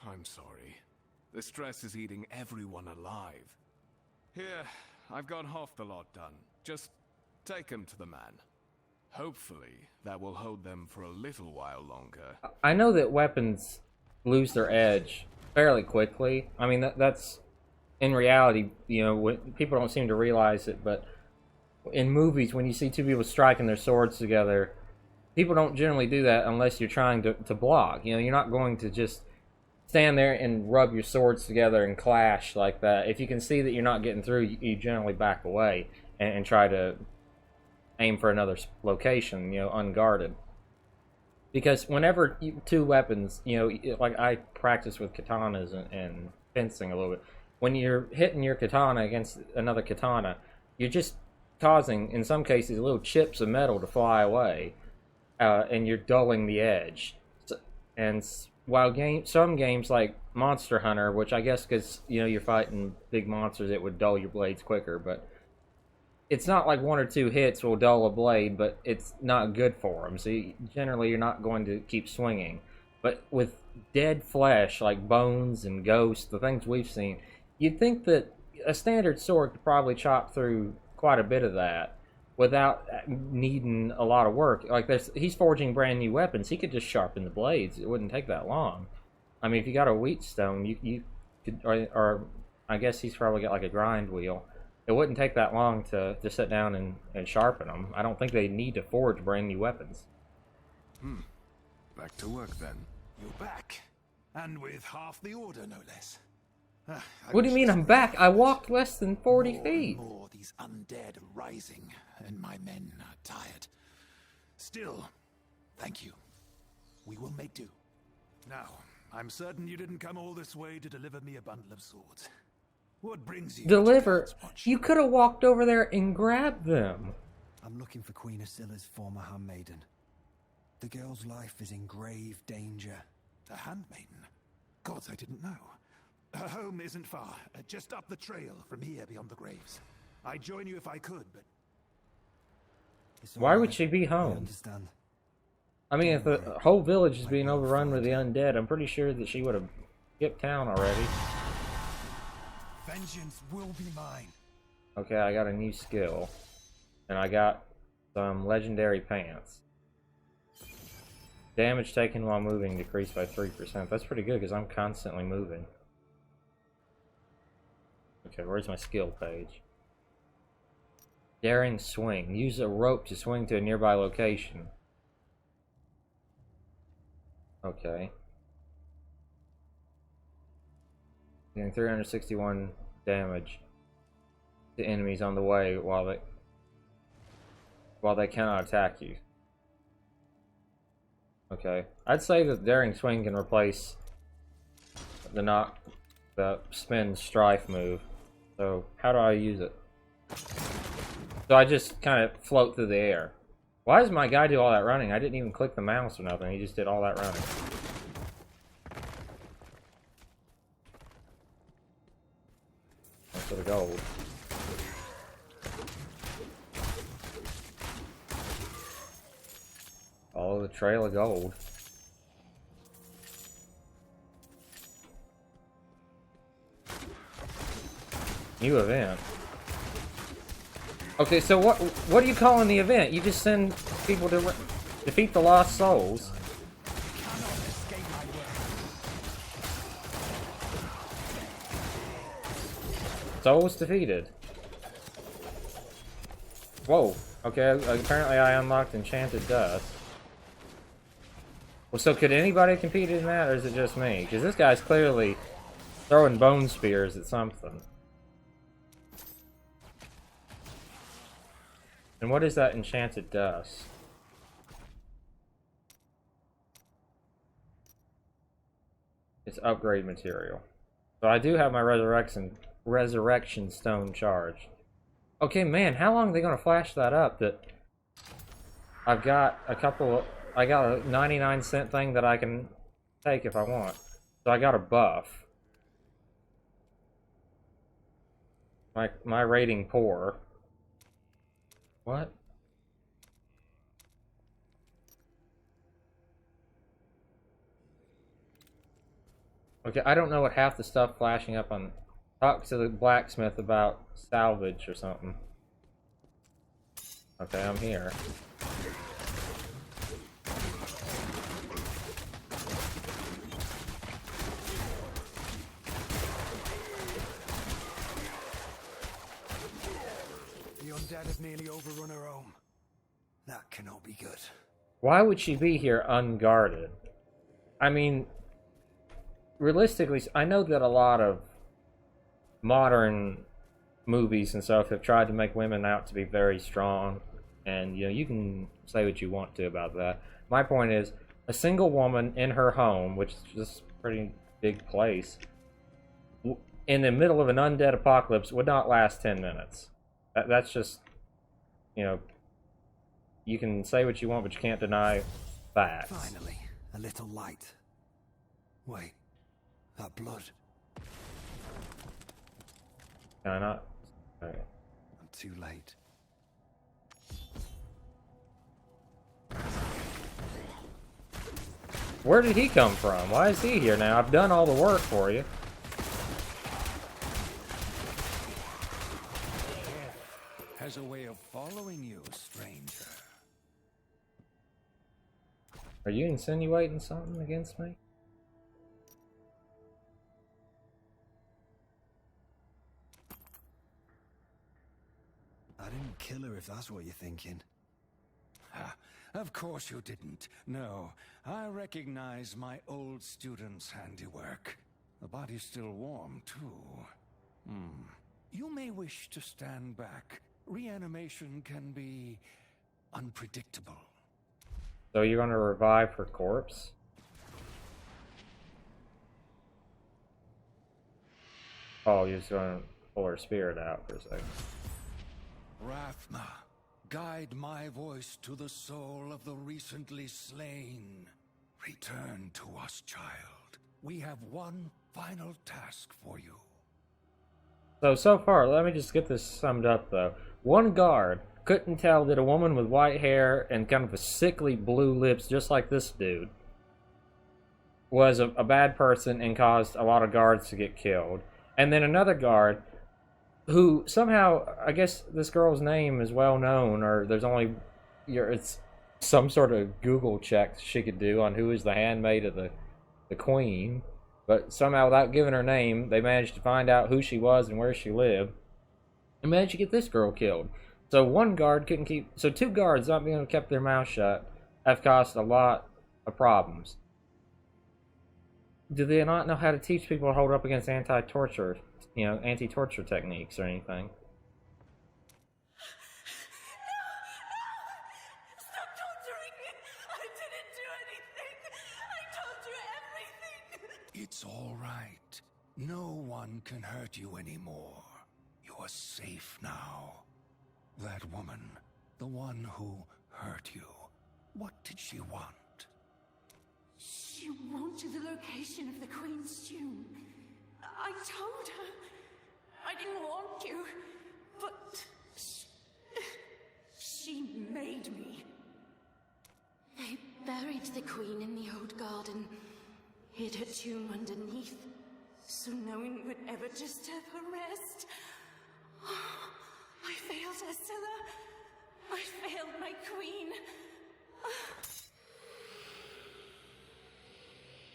Speaker 2: I'm sorry. The stress is eating everyone alive. Here, I've got half the lot done. Just take him to the man. Hopefully, that will hold them for a little while longer.
Speaker 1: I know that weapons lose their edge fairly quickly. I mean, that's in reality, you know, people don't seem to realize it, but in movies, when you see two people striking their swords together, people don't generally do that unless you're trying to block. You know, you're not going to just stand there and rub your swords together and clash like that. If you can see that you're not getting through, you generally back away and try to aim for another location, you know, unguarded. Because whenever two weapons, you know, like I practice with katanas and fencing a little bit, when you're hitting your katana against another katana, you're just causing, in some cases, little chips of metal to fly away, and you're dulling the edge. And while some games like Monster Hunter, which I guess because, you know, you're fighting big monsters, it would dull your blades quicker, but it's not like 1 or 2 hits will dull a blade, but it's not good for them. So generally, you're not going to keep swinging. But with dead flesh, like bones and ghosts, the things we've seen, you'd think that a standard sword could probably chop through quite a bit of that without needing a lot of work. Like he's forging brand new weapons. He could just sharpen the blades. It wouldn't take that long. I mean, if you got a wheatstone, you could, or I guess he's probably got like a grind wheel. It wouldn't take that long to sit down and sharpen them. I don't think they need to forge brand new weapons.
Speaker 2: Back to work then.
Speaker 9: You're back. And with half the order, no less.
Speaker 1: What do you mean I'm back? I walked less than 40 feet.
Speaker 9: More these undead are rising, and my men are tired. Still, thank you. We will make do. Now, I'm certain you didn't come all this way to deliver me a bundle of swords. What brings you?
Speaker 1: Deliver? You could have walked over there and grabbed them.
Speaker 3: I'm looking for Queen Asilla's former handmaiden. The girl's life is in grave danger.
Speaker 9: A handmaiden? Gods, I didn't know. Her home isn't far, just up the trail from here beyond the graves. I'd join you if I could, but...
Speaker 1: Why would she be home?
Speaker 3: I understand.
Speaker 1: I mean, if the whole village is being overrun with the undead, I'm pretty sure that she would have skipped town already.
Speaker 8: Vengeance will be mine.
Speaker 1: Okay, I got a new skill. And I got some legendary pants. Damage taken while moving decreased by 3%. That's pretty good because I'm constantly moving. Okay, where's my skill page? Daring swing. Use a rope to swing to a nearby location. Okay. Doing 361 damage to enemies on the way while they cannot attack you. Okay. I'd say that Daring Swing can replace the spin strife move. So how do I use it? So I just kind of float through the air. Why does my guy do all that running? I didn't even click the mouse or nothing. He just did all that running. For the gold. Follow the trail of gold. New event. Okay, so what are you calling the event? You just send people to defeat the lost souls. Souls defeated. Whoa. Okay, apparently I unlocked Enchanted Dust. Well, so could anybody compete in that, or is it just me? Because this guy's clearly throwing bone spears at something. And what is that Enchanted Dust? It's upgrade material. So I do have my resurrection stone charged. Okay, man, how long are they gonna flash that up that I've got a couple of, I got a 99-cent thing that I can take if I want. So I got a buff. My rating poor. What? Okay, I don't know what half the stuff flashing up on. Talk to the blacksmith about salvage or something. Okay, I'm here.
Speaker 3: The undead have nearly overrun her home. That cannot be good.
Speaker 1: Why would she be here unguarded? I mean, realistically, I know that a lot of modern movies and stuff have tried to make women out to be very strong, and you know, you can say what you want to about that. My point is, a single woman in her home, which is just a pretty big place, in the middle of an undead apocalypse would not last 10 minutes. That's just, you know, you can say what you want, but you can't deny facts.
Speaker 3: Finally, a little light. Wait, that blood.
Speaker 1: Can I not? Okay.
Speaker 3: I'm too late.
Speaker 1: Where did he come from? Why is he here now? I've done all the work for you.
Speaker 7: Has a way of following you, stranger.
Speaker 1: Are you insinuating something against me?
Speaker 3: I didn't kill her if that's what you're thinking.
Speaker 7: Of course you didn't. No, I recognize my old student's handiwork. The body's still warm, too. You may wish to stand back. Reanimation can be unpredictable.
Speaker 1: So you're gonna revive her corpse? Oh, you're just gonna pull her spirit out for a second.
Speaker 7: Rathma, guide my voice to the soul of the recently slain. Return to us, child. We have one final task for you.
Speaker 1: So far, let me just get this summed up, though. One guard couldn't tell that a woman with white hair and kind of a sickly blue lips, just like this dude, was a bad person and caused a lot of guards to get killed. And then another guard who somehow, I guess this girl's name is well known, or there's only, it's some sort of Google check she could do on who is the handmaid of the queen. But somehow, without giving her name, they managed to find out who she was and where she lived, and managed to get this girl killed. So one guard couldn't keep, so two guards not being able to keep their mouth shut have caused a lot of problems. Do they not know how to teach people to hold up against anti-torture, anti-torture techniques or anything?
Speaker 5: Stop torturing me! I didn't do anything! I told you everything!
Speaker 7: It's all right. No one can hurt you anymore. You're safe now. That woman, the one who hurt you, what did she want?
Speaker 6: She wanted the location of the Queen's tomb. I told her I didn't want you, but she made me. They buried the queen in the old garden, hid her tomb underneath, so no one would ever disturb her rest. I failed Estella. I failed my queen.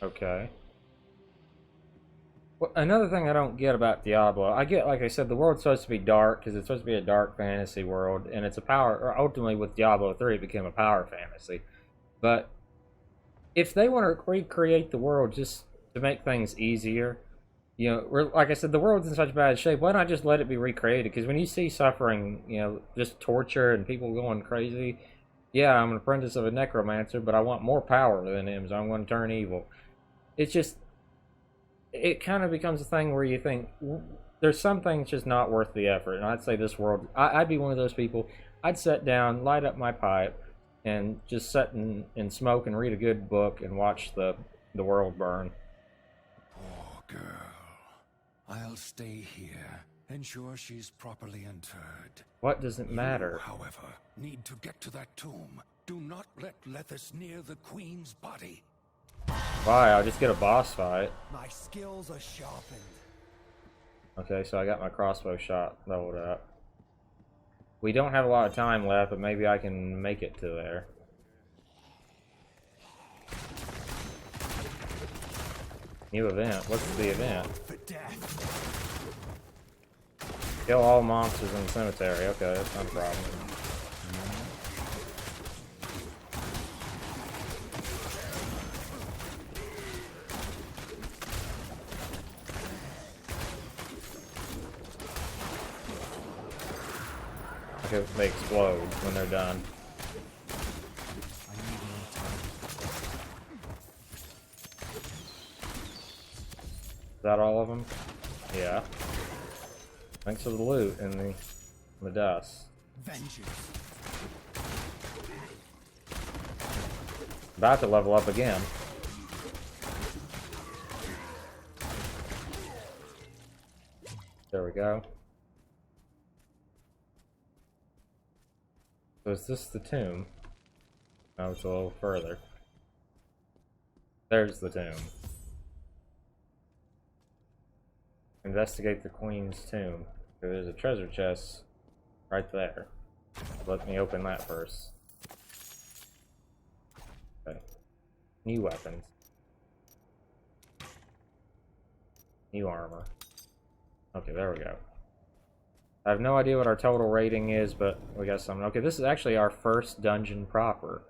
Speaker 1: Okay. Well, another thing I don't get about Diablo, I get, like I said, the world's supposed to be dark because it's supposed to be a dark fantasy world, and it's a power. Or ultimately, with Diablo 3, it became a power fantasy. But if they want to recreate the world just to make things easier, you know, like I said, the world's in such bad shape. Why not just let it be recreated? Because when you see suffering, you know, just torture and people going crazy, yeah, I'm an apprentice of a necromancer, but I want more power than him, so I'm going to turn evil. It's just, it kind of becomes a thing where you think there's some things just not worth the effort. And I'd say this world, I'd be one of those people. I'd sit down, light up my pipe, and just sit and smoke and read a good book and watch the world burn.
Speaker 7: Poor girl. I'll stay here, ensure she's properly interred.
Speaker 1: What does it matter?
Speaker 7: You, however, need to get to that tomb. Do not let Lethus near the queen's body.
Speaker 1: Why? I'll just get a boss fight.
Speaker 3: My skills are sharpened.
Speaker 1: Okay, so I got my crossbow shot leveled up. We don't have a lot of time left, but maybe I can make it to there. New event. What's the event?
Speaker 3: For death.
Speaker 1: Kill all monsters in the cemetery. Okay, that's not a problem. Okay, they explode when they're done. Is that all of them? Yeah. Thanks for the loot and the dust.
Speaker 3: Vengeance.
Speaker 1: About to level up again. There we go. So is this the tomb? No, it's a little further. There's the tomb. Investigate the queen's tomb. There's a treasure chest right there. Let me open that first. Okay. New weapons. New armor. Okay, there we go. I have no idea what our total rating is, but we got something. Okay, this is actually our first dungeon proper.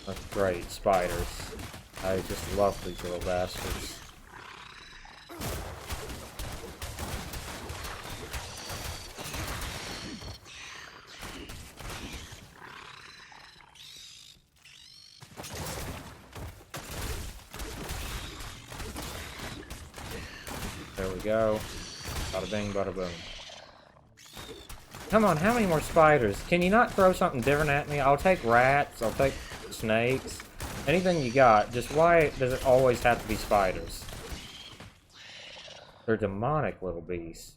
Speaker 1: That's great, spiders. I just love these little bastards. There we go. Bada bing, bada boom. Come on, how many more spiders? Can you not throw something different at me? I'll take rats, I'll take snakes. Anything you got, just why does it always have to be spiders? They're demonic little beasts.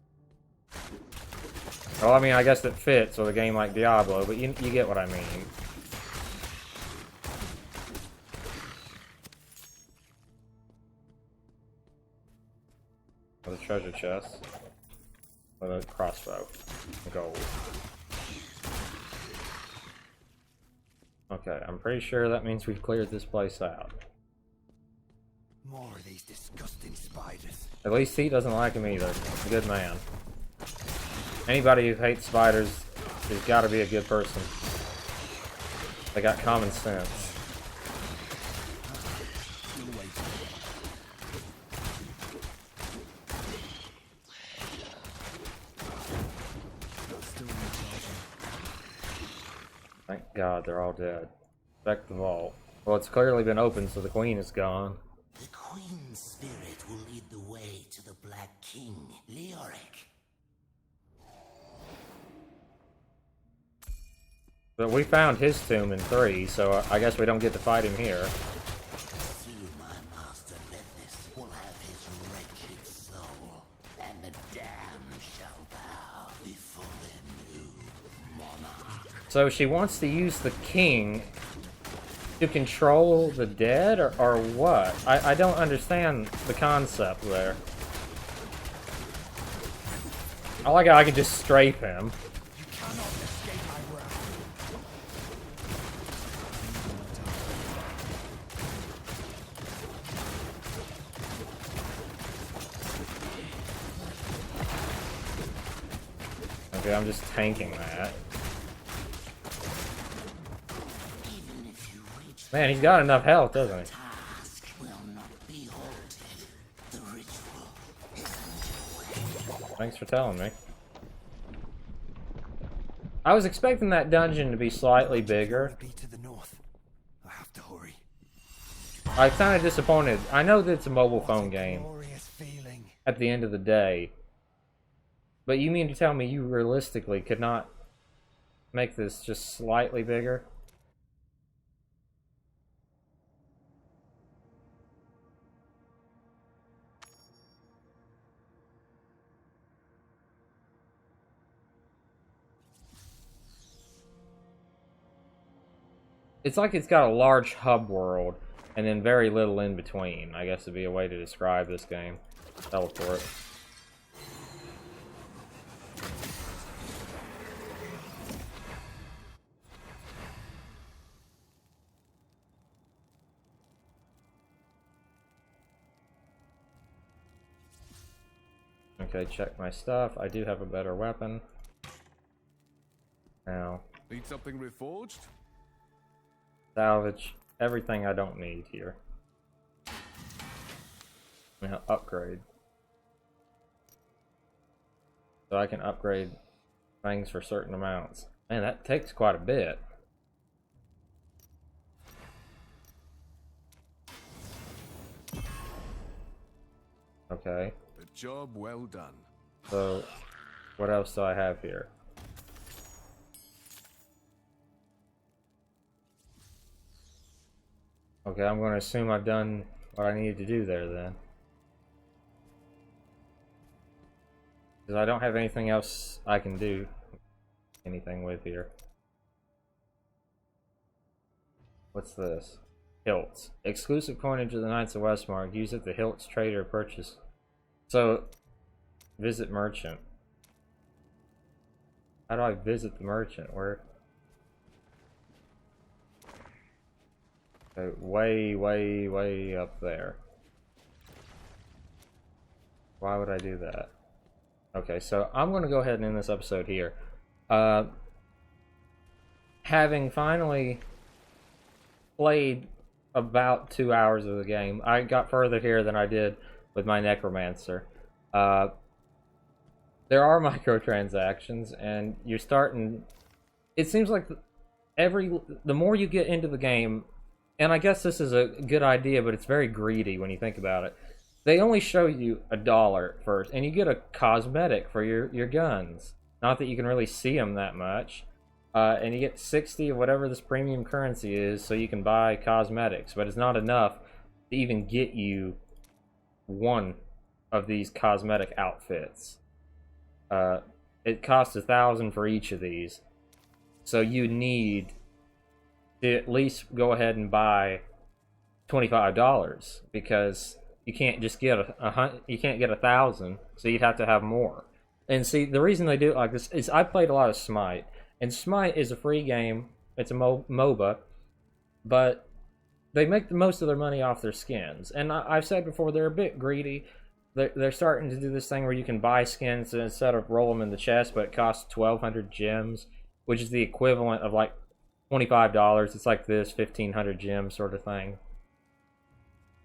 Speaker 1: Well, I mean, I guess that fits with a game like Diablo, but you get what I mean. With a treasure chest. With a crossbow. Gold. Okay, I'm pretty sure that means we've cleared this place out.
Speaker 3: More of these disgusting spiders.
Speaker 1: At least he doesn't like them either. Good man. Anybody who hates spiders has got to be a good person. They got common sense. Thank God they're all dead. Back the vault. Well, it's clearly been opened, so the queen is gone.
Speaker 4: The Queen's spirit will lead the way to the Black King, Leoric.
Speaker 1: But we found his tomb in 3, so I guess we don't get to fight him here.
Speaker 4: Soon my master Lethus will have his wretched soul, and the damned
Speaker 1: So she wants to use the king to control the dead, or what? I don't understand the concept there. I like how I can just strafe him.
Speaker 7: You cannot escape my wrath.
Speaker 1: Okay, I'm just tanking that. Man, he's got enough health, doesn't he? Thanks for telling me. I was expecting that dungeon to be slightly bigger.
Speaker 3: Be to the north. I have to hurry.
Speaker 1: I'm kind of disappointed. I know that it's a mobile phone game
Speaker 3: Glorious feeling.
Speaker 1: at the end of the day. But you mean to tell me you realistically could not make this just slightly bigger? It's like it's got a large hub world, and then very little in between. I guess would be a way to describe this game. Teleport. Okay, check my stuff. I do have a better weapon. Now,
Speaker 2: Need something reforged?
Speaker 1: salvage everything I don't need here. Now, upgrade. So I can upgrade things for certain amounts. Man, that takes quite a bit. Okay,
Speaker 2: A job well done.
Speaker 1: so what else do I have here? Okay, I'm going to assume I've done what I needed to do there then. Because I don't have anything else I can do anything with here. What's this? Hilts. Exclusive coinage of the Knights of Westmark. Use it to Hilts trader purchase. So, visit merchant. How do I visit the merchant? Where? Okay, way up there. Why would I do that? Okay, so I'm going to go ahead and end this episode here. Having finally played about 2 hours of the game, I got further here than I did with my Necromancer. There are microtransactions, and you're starting... It seems like the more you get into the game, and I guess this is a good idea, but it's very greedy when you think about it. They only show you $1 first, and you get a cosmetic for your guns. Not that you can really see them that much. And you get 60 of whatever this premium currency is, so you can buy cosmetics. But it's not enough to even get you one of these cosmetic outfits. It costs 1,000 for each of these. So you need to at least go ahead and buy $25, because you can't just get you can't get 1,000, so you'd have to have more. And see, the reason they do it like this is I played a lot of Smite, and Smite is a free game. It's a MOBA, but they make the most of their money off their skins. And I've said before, they're a bit greedy. They're starting to do this thing where you can buy skins instead of roll them in the chest, but it costs 1,200 gems, which is the equivalent of like $25. It's like this 1,500 gems sort of thing.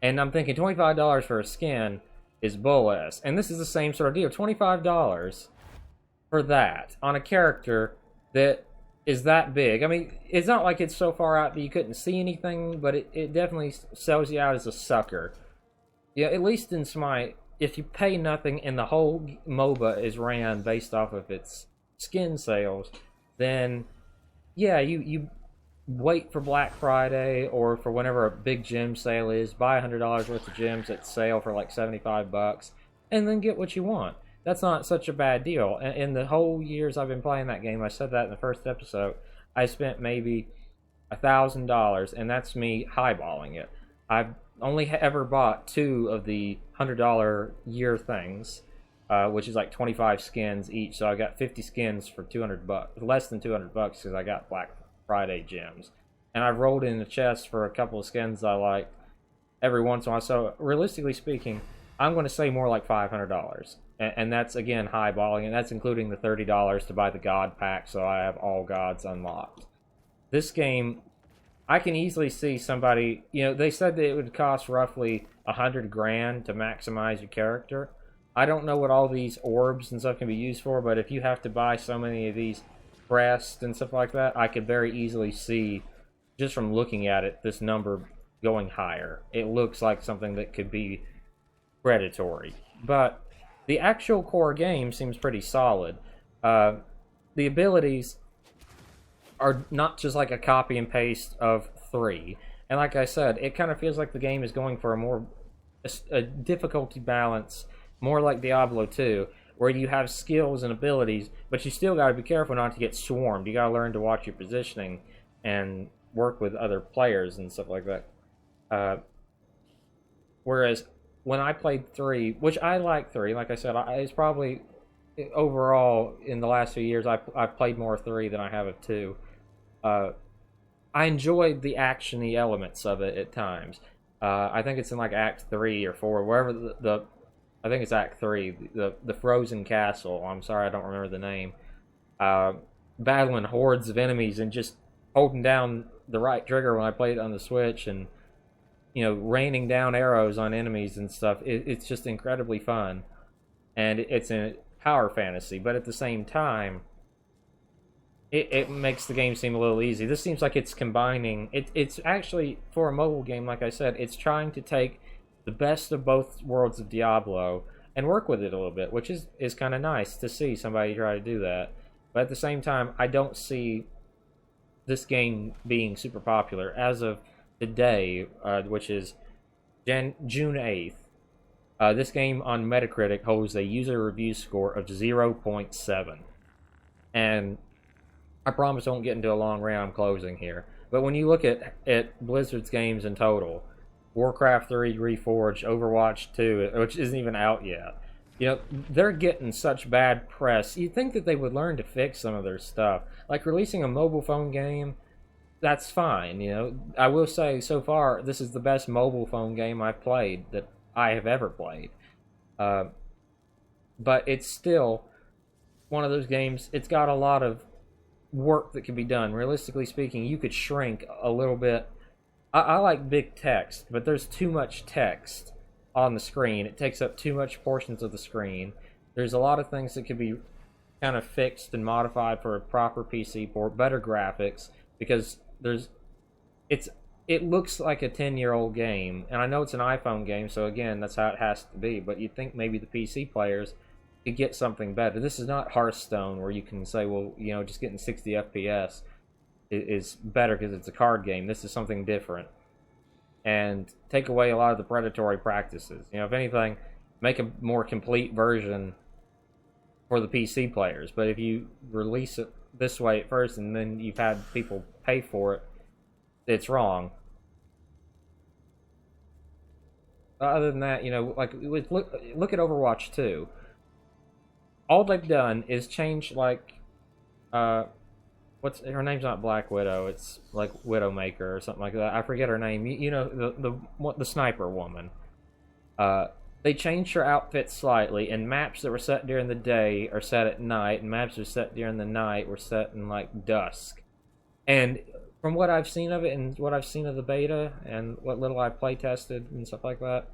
Speaker 1: And I'm thinking $25 for a skin is bull ass. And this is the same sort of deal. $25 for that on a character that is that big. I mean, it's not like it's so far out that you couldn't see anything, but it definitely sells you out as a sucker. Yeah, at least in Smite, if you pay nothing and the whole MOBA is ran based off of its skin sales, then yeah, you wait for Black Friday or for whenever a big gem sale is, buy $100 worth of gems at sale for like $75, and then get what you want. That's not such a bad deal. In the whole years I've been playing that game, I said that in the first episode, I spent maybe $1,000, and that's me highballing it. I've only ever bought 2 of the $100 year things, which is like 25 skins each. So I got 50 skins for $200, less than $200 because I got Black Friday gems. And I've rolled in the chest for a couple of skins I like every once in a while. So realistically speaking, I'm going to say more like $500. And that's, again, highballing, and that's including the $30 to buy the God pack, so I have all gods unlocked. This game, I can easily see somebody, they said that it would cost roughly $100 to maximize your character. I don't know what all these orbs and stuff can be used for, but if you have to buy so many of these crests and stuff like that, I could very easily see, just from looking at it, this number going higher. It looks like something that could be predatory. But the actual core game seems pretty solid. The abilities are not just like a copy and paste of 3. And like I said, it kind of feels like the game is going for a difficulty balance, more like Diablo 2, where you have skills and abilities, but you still got to be careful not to get swarmed. You got to learn to watch your positioning and work with other players and stuff like that. Whereas when I played 3, which I like 3, like I said, it's probably overall in the last few years I've played more of 3 than I have of 2. I enjoyed the actiony elements of it at times. I think it's in like Act 3 or 4, wherever I think it's Act 3, the Frozen Castle. I'm sorry, I don't remember the name. Battling hordes of enemies and just holding down the right trigger when I played it on the Switch, and raining down arrows on enemies and stuff. It's just incredibly fun, and it's a power fantasy, but at the same time, it makes the game seem a little easy. This seems like it's combining. It's actually, for a mobile game, like I said, it's trying to take the best of both worlds of Diablo and work with it a little bit, which is kind of nice to see somebody try to do that. But at the same time, I don't see this game being super popular as of today, which is June 8th. This game on Metacritic holds a user review score of 0.7. And I promise I won't get into a long rant. I'm closing here. But when you look at Blizzard's games in total, Warcraft 3 Reforged, Overwatch 2, which isn't even out yet, they're getting such bad press. You'd think that they would learn to fix some of their stuff. Like releasing a mobile phone game, that's fine, I will say, so far, this is the best mobile phone game I've played, that I have ever played. But it's still one of those games, it's got a lot of work that can be done. Realistically speaking, you could shrink a little bit. I like big text, but there's too much text on the screen. It takes up too much portions of the screen. There's a lot of things that could be kind of fixed and modified for a proper PC port, better graphics, because it looks like a 10-year-old game, and I know it's an iPhone game, so again, that's how it has to be, but you'd think maybe the PC players could get something better. This is not Hearthstone, where you can say, well, just getting 60 FPS is better because it's a card game. This is something different. And take away a lot of the predatory practices. If anything, make a more complete version for the PC players. But if you release it this way at first and then you've had people pay for it, it's wrong. Other than that, like, look at Overwatch 2. All they've done is change, like, her name's not Black Widow, it's like Widowmaker or something like that. I forget her name. The sniper woman. They changed her outfit slightly, and maps that were set during the day are set at night, and maps that are set during the night were set in like dusk. And from what I've seen of it, and what I've seen of the beta, and what little I've play tested and stuff like that,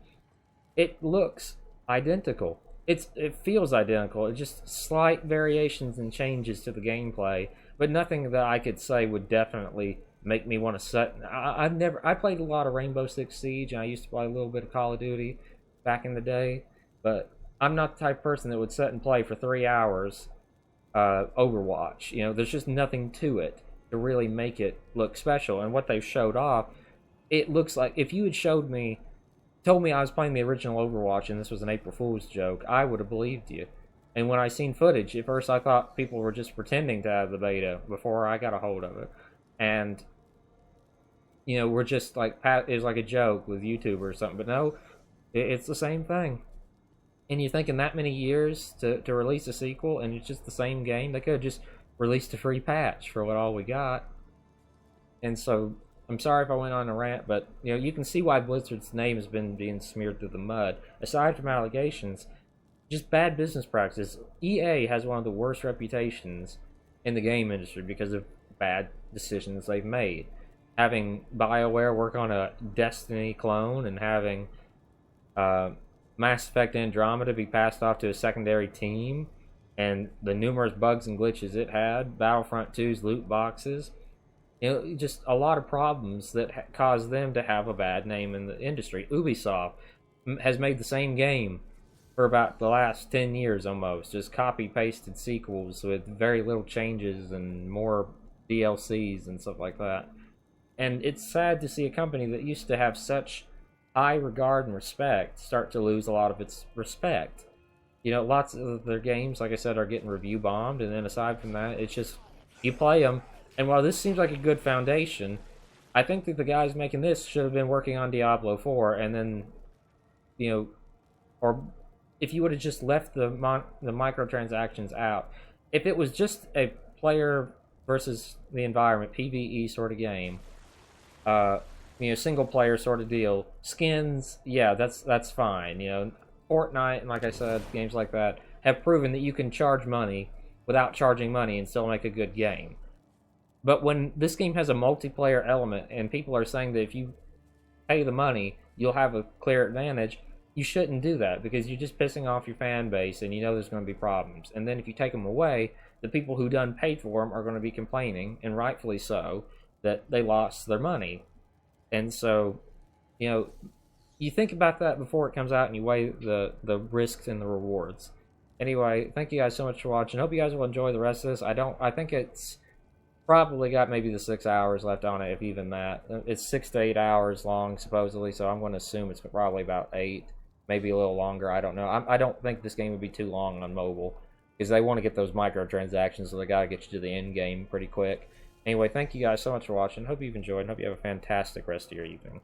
Speaker 1: it looks identical. It feels identical. It's just slight variations and changes to the gameplay, but nothing that I could say would definitely make me want to set. I played a lot of Rainbow Six Siege, and I used to play a little bit of Call of Duty back in the day, but I'm not the type of person that would sit and play for 3 hours Overwatch. There's just nothing to it to really make it look special. And what they've showed off, it looks like, if you had told me I was playing the original Overwatch and this was an April Fool's joke, I would have believed you. And when I seen footage, at first I thought people were just pretending to have the beta before I got a hold of it. And, you know, we're just like, it was like a joke with YouTube or something. But no, it's the same thing. And you think in that many years to release a sequel and it's just the same game, they could have just released a free patch for what all we got. And so, I'm sorry if I went on a rant, but, you know, you can see why Blizzard's name has been being smeared through the mud. Aside from allegations, just bad business practices. EA has one of the worst reputations in the game industry because of bad decisions they've made. Having BioWare work on a Destiny clone and having Mass Effect Andromeda be passed off to a secondary team, and the numerous bugs and glitches it had, Battlefront 2's loot boxes, you know, just a lot of problems that caused them to have a bad name in the industry. Ubisoft has made the same game for about the last 10 years almost, just copy-pasted sequels with very little changes and more DLCs and stuff like that. And it's sad to see a company that used to have such high regard and respect start to lose a lot of its respect. You know, lots of their games, like I said, are getting review bombed, and then aside from that, it's just, you play them, and while this seems like a good foundation, I think that the guys making this should have been working on Diablo 4, and then, you know, or if you would have just left the microtransactions out, if it was just a player versus the environment, PvE sort of game, you know, single player sort of deal, skins, yeah, that's fine. You know, Fortnite and, like I said, games like that have proven that you can charge money without charging money and still make a good game. But when this game has a multiplayer element and people are saying that if you pay the money, you'll have a clear advantage, you shouldn't do that because you're just pissing off your fan base and you know there's going to be problems. And then if you take them away, the people who done paid for them are going to be complaining, and rightfully so, that they lost their money. And so, you know, you think about that before it comes out and you weigh the risks and the rewards. Anyway, thank you guys so much for watching. Hope you guys will enjoy the rest of this. I think it's probably got maybe the 6 hours left on it, if even that. It's 6 to 8 hours long, supposedly, so I'm going to assume it's probably about 8, maybe a little longer. I don't know. I don't think this game would be too long on mobile, because they want to get those microtransactions, so they got to get you to the end game pretty quick. Anyway, thank you guys so much for watching. Hope you've enjoyed, and hope you have a fantastic rest of your evening.